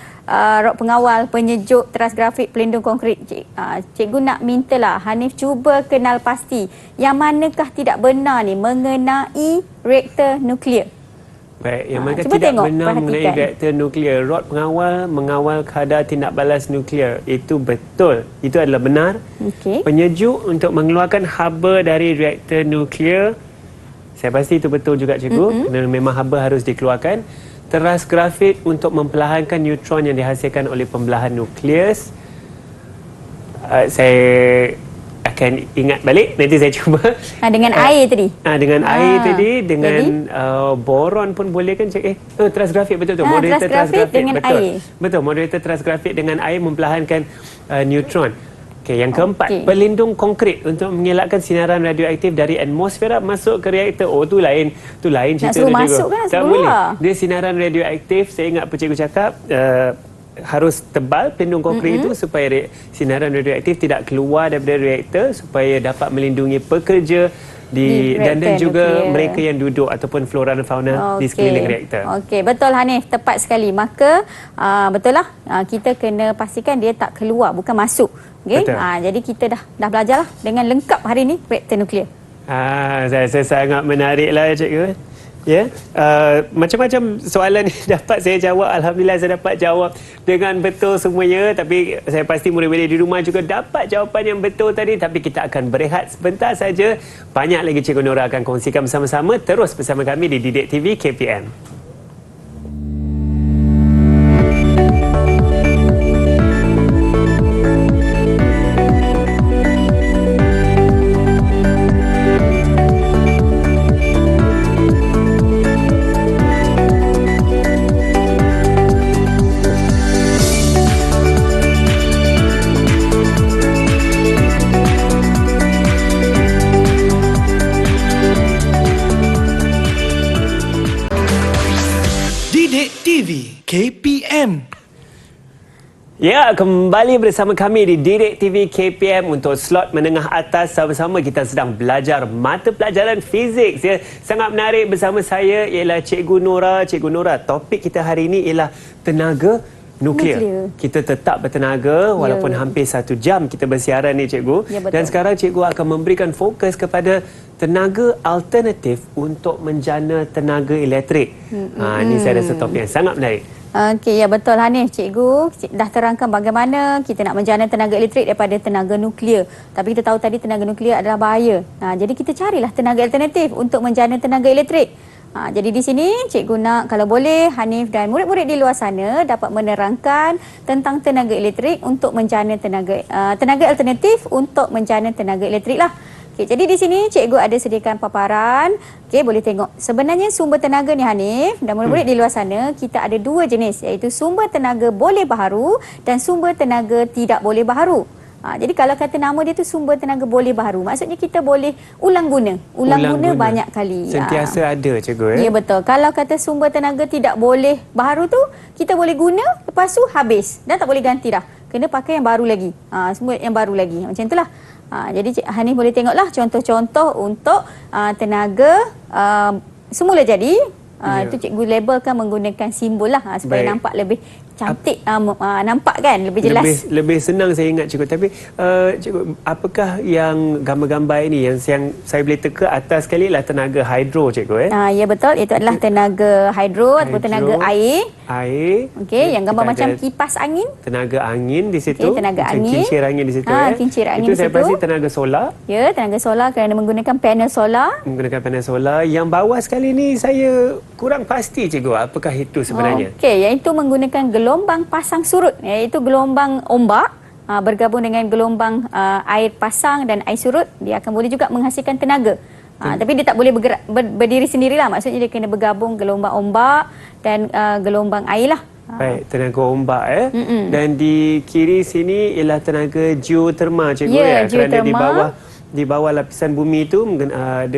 rod pengawal, penyejuk, teras grafit, pelindung konkrit. Cikgu nak mintalah Hanif cuba kenal pasti yang manakah tidak benar ni mengenai reaktor nuklear. Baik, yang mana tidak benar mengenai reaktor nuklear. Rod pengawal mengawal kadar tindak balas nuklear. Itu betul. Itu adalah benar. Penyejuk untuk mengeluarkan haba dari reaktor nuklear. Saya pasti itu betul juga cikgu. Kerana memang haba harus dikeluarkan. Teras grafit untuk memperlahankan neutron yang dihasilkan oleh pembelahan nukleus. Saya akan ingat balik, nanti saya cuba. Dengan air tadi. Dengan air tadi, dengan boron pun boleh kan? Teras grafit, betul-betul. Moderator teras grafit dengan betul. air. Betul, moderator teras grafit dengan air memperlahankan neutron. Okey, yang keempat, pelindung konkrit untuk mengelakkan sinaran radioaktif dari atmosfera masuk ke reaktor. Tu lain cerita tu juga. Masuk kan, tak boleh. Dia sinaran radioaktif, saya ingat apa cikgu cakap, harus tebal pelindung konkrit itu supaya sinaran radioaktif tidak keluar daripada reaktor, supaya dapat melindungi pekerja dan juga mereka yang duduk ataupun flora dan fauna di sekeliling reaktor. Okey, betul Hanif, tepat sekali. Maka betul lah, kita kena pastikan dia tak keluar, bukan masuk. Okey. Jadi kita dah belajarlah dengan lengkap hari ini reaktor nuklear. Saya rasa sangat menariklah cikgu. Ya, macam-macam soalan ni dapat saya jawab. Alhamdulillah saya dapat jawab dengan betul semuanya. Tapi saya pasti murid-murid di rumah juga dapat jawapan yang betul tadi. Tapi kita akan berehat sebentar saja. Banyak lagi Cikgu Nora akan kongsikan bersama-sama. Terus bersama kami di Didik TV KPM. Didik TV KPM. Ya, kembali bersama kami di Didik TV KPM untuk slot menengah atas. Sama-sama kita sedang belajar mata pelajaran fizik. Ya. Sangat menarik bersama saya ialah Cikgu Nora. Cikgu Nora, topik kita hari ini ialah tenaga nuklear. Kita tetap bertenaga walaupun hampir 1 jam kita bersiaran ni Cikgu. Ya, betul. Dan sekarang Cikgu akan memberikan fokus kepada tenaga alternatif untuk menjana tenaga elektrik. Ini saya rasa topik yang sangat menarik. Okey, ya betul Hanif. Cikgu dah terangkan bagaimana kita nak menjana tenaga elektrik daripada tenaga nuklear. Tapi kita tahu tadi tenaga nuklear adalah bahaya. Jadi kita carilah tenaga alternatif untuk menjana tenaga elektrik. Jadi di sini cikgu nak kalau boleh Hanif dan murid-murid di luar sana dapat menerangkan tentang tenaga elektrik untuk menjana tenaga alternatif untuk menjana tenaga elektrik lah. Okay, jadi di sini cikgu ada sediakan paparan. Okey, boleh tengok. Sebenarnya sumber tenaga ni Hanif dan murid-murid di luar sana, kita ada 2 jenis iaitu sumber tenaga boleh baharu dan sumber tenaga tidak boleh baharu. Jadi kalau kata nama dia tu sumber tenaga boleh baharu, maksudnya kita boleh ulang guna banyak kali. Sentiasa ada Cikgu ya. Ya betul. Kalau kata sumber tenaga tidak boleh baharu tu, kita boleh guna lepas tu habis dan tak boleh ganti dah. Kena pakai yang baru lagi. Sumber yang baru lagi. Macam itulah. Jadi Cik Hanif boleh tengoklah contoh-contoh untuk tenaga semula jadi. Itu cikgu labelkan menggunakan simbol lah supaya nampak lebih cantik, nampak kan lebih jelas. Lebih senang saya ingat Cikgu. Tapi Cikgu, apakah yang gambar-gambar ini yang saya boleh teka atas sekali lah tenaga hidro Cikgu ya betul, itu adalah tenaga hidro ataupun tenaga air. Okey, yang gambar macam kipas angin. Tenaga angin di situ. Tenaga angin. Kincir angin di situ kincir angin itu di saya situ. pasti tenaga solar. Ya, tenaga solar kerana menggunakan panel solar. Menggunakan panel solar. Yang bawah sekali ni saya kurang pasti Cikgu, apakah itu sebenarnya? Okey, iaitu menggunakan gelombang pasang surut, iaitu gelombang ombak bergabung dengan gelombang air pasang dan air surut, dia akan boleh juga menghasilkan tenaga. Tapi dia tak boleh bergerak berdiri sendirilah, maksudnya dia kena bergabung gelombang ombak dan gelombang air lah. Baik, tenaga ombak Dan di kiri sini ialah tenaga geoterma Cikgu kerana di bawah lapisan bumi itu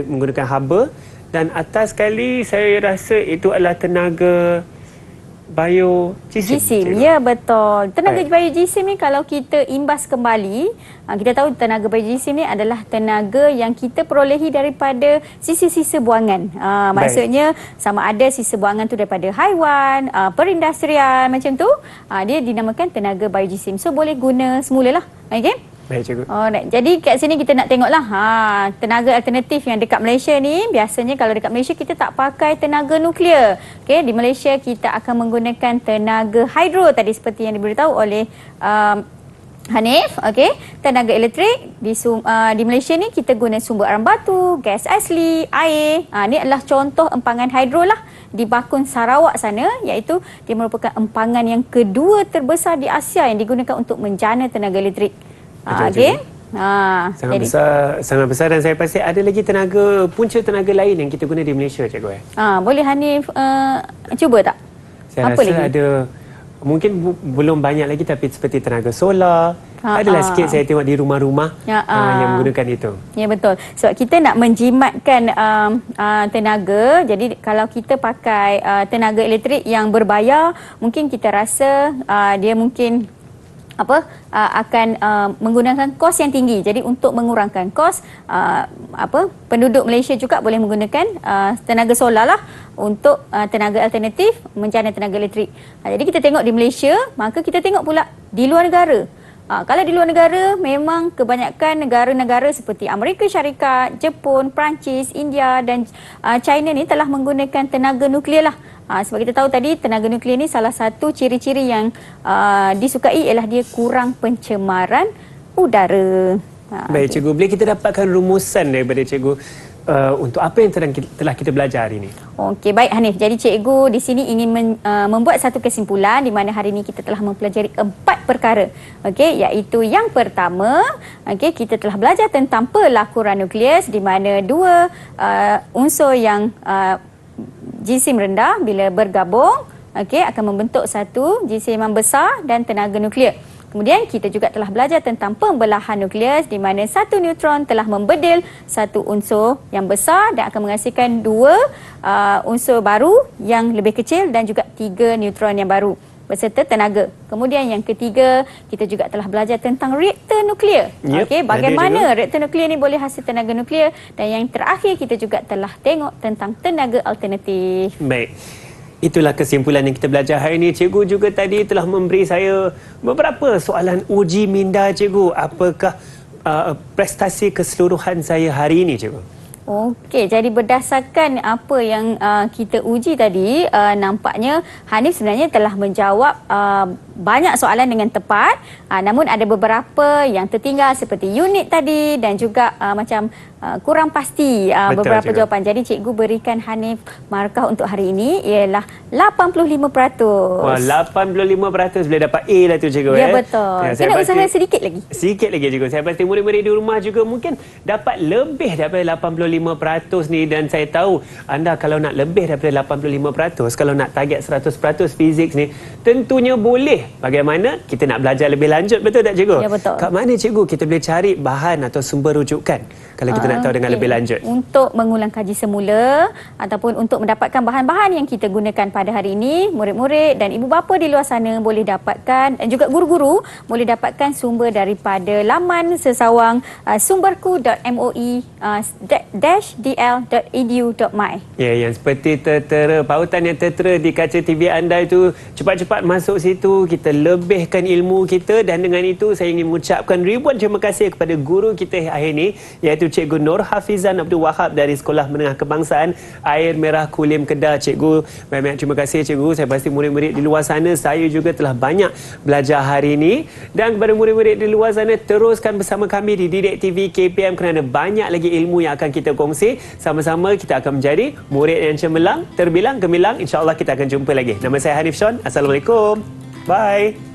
menggunakan haba. Dan atas sekali saya rasa itu adalah tenaga biojisim. Ya betul. Tenaga biojisim ni kalau kita imbas kembali, kita tahu tenaga biojisim ni adalah tenaga yang kita perolehi daripada sisa-sisa buangan. Maksudnya sama ada sisa buangan tu daripada haiwan, perindustrian macam tu, dia dinamakan tenaga biojisim. So boleh guna semulalah. Okey. Baik Cikgu. Jadi kat sini kita nak tengoklah tenaga alternatif yang dekat Malaysia ni. Biasanya kalau dekat Malaysia kita tak pakai tenaga nuklear. Okey, di Malaysia kita akan menggunakan tenaga hidro tadi seperti yang diberitahu oleh Hanif. Okey, tenaga elektrik di Malaysia ni kita guna sumber aram batu, gas asli, air. Ni adalah contoh empangan hidro lah di Bakun Sarawak sana, iaitu dia merupakan empangan yang kedua terbesar di Asia yang digunakan untuk menjana tenaga elektrik. Okey. Sangat besar dan saya pasti ada lagi punca tenaga lain yang kita guna di Malaysia Cikgu. Boleh Hanif cuba tak? Saya Apa rasa lagi? ada, mungkin belum banyak lagi tapi seperti tenaga solar. Adalah sikit saya tengok di rumah-rumah yang menggunakan itu. Ya betul. Sebab kita nak menjimatkan tenaga. Jadi kalau kita pakai tenaga elektrik yang berbayar, mungkin kita rasa dia mungkin akan menggunakan kos yang tinggi. Jadi untuk mengurangkan kos, penduduk Malaysia juga boleh menggunakan tenaga solar lah untuk tenaga alternatif menjana tenaga elektrik. Jadi kita tengok di Malaysia, maka kita tengok pula di luar negara. Kalau di luar negara, memang kebanyakan negara-negara seperti Amerika Syarikat, Jepun, Perancis, India dan China ni telah menggunakan tenaga nuklear lah. Sebab kita tahu tadi, tenaga nuklear ni salah satu ciri-ciri yang disukai ialah dia kurang pencemaran udara. Baik, cikgu. Boleh kita dapatkan rumusan daripada cikgu untuk apa yang telah kita belajar hari ini? Okey, baik Hanif. Jadi cikgu di sini ingin membuat satu kesimpulan di mana hari ini kita telah mempelajari 4 perkara. Okey, iaitu yang pertama, kita telah belajar tentang pelakuran nukleus di mana 2 unsur yang jisim rendah bila bergabung akan membentuk satu jisim yang besar dan tenaga nuklear. Kemudian kita juga telah belajar tentang pembelahan nukleus di mana satu neutron telah membedil satu unsur yang besar dan akan menghasilkan 2 unsur baru yang lebih kecil dan juga 3 neutron yang baru beserta tenaga. Kemudian yang ketiga, kita juga telah belajar tentang reaktor nuklear. Bagaimana reaktor nuklear ni boleh hasil tenaga nuklear, dan yang terakhir kita juga telah tengok tentang tenaga alternatif. Baik. Itulah kesimpulan yang kita belajar hari ini. Cikgu juga tadi telah memberi saya beberapa soalan uji minda, cikgu. Apakah prestasi keseluruhan saya hari ini, cikgu? Okey, jadi berdasarkan apa yang kita uji tadi, nampaknya Hanif sebenarnya telah menjawab banyak soalan dengan tepat. Namun ada beberapa yang tertinggal seperti unit tadi dan juga macam kurang pasti beberapa cikgu. jawapan. Jadi cikgu berikan Hanif markah untuk hari ini ialah 85%. Wah, 85% boleh dapat A lah tu, cikgu. Ya, betul. Kena usaha sedikit lagi. Sikit lagi, cikgu. Saya pasti murid-murid di rumah juga mungkin dapat lebih daripada 85% ni, dan saya tahu anda kalau nak lebih daripada 85%, kalau nak target 100% fizik ni, tentunya boleh. Bagaimana? Kita nak belajar lebih lanjut, betul tak, cikgu? Ya, betul. Kat mana, cikgu, kita boleh cari bahan atau sumber rujukan kalau kita nak tahu dengan lebih lanjut? Untuk mengulang kaji semula ataupun untuk mendapatkan bahan-bahan yang kita gunakan pada hari ini, murid-murid dan ibu bapa di luar sana boleh dapatkan, dan juga guru-guru boleh dapatkan sumber daripada laman sesawang sumberku.moe-dl.edu.my. Ya, yang seperti tertera, pautan yang tertera di kaca TV anda itu, cepat-cepat masuk situ, kita lebihkan ilmu kita. Dan dengan itu saya ingin mengucapkan ribuan terima kasih kepada guru kita hari ini, iaitu Cikgu Nur Hafizan Abdul Wahab dari Sekolah Menengah Kebangsaan Air Merah Kulim Kedah. Cikgu, banyak terima kasih, cikgu. Saya pasti murid-murid di luar sana, saya juga telah banyak belajar hari ini. Dan kepada murid-murid di luar sana, teruskan bersama kami di Didik TV KPM kerana banyak lagi ilmu yang akan kita kongsi. Sama-sama kita akan menjadi murid yang cemerlang, terbilang, gemilang. InsyaAllah kita akan jumpa lagi. Nama saya Hanif Sean. Assalamualaikum. Bye.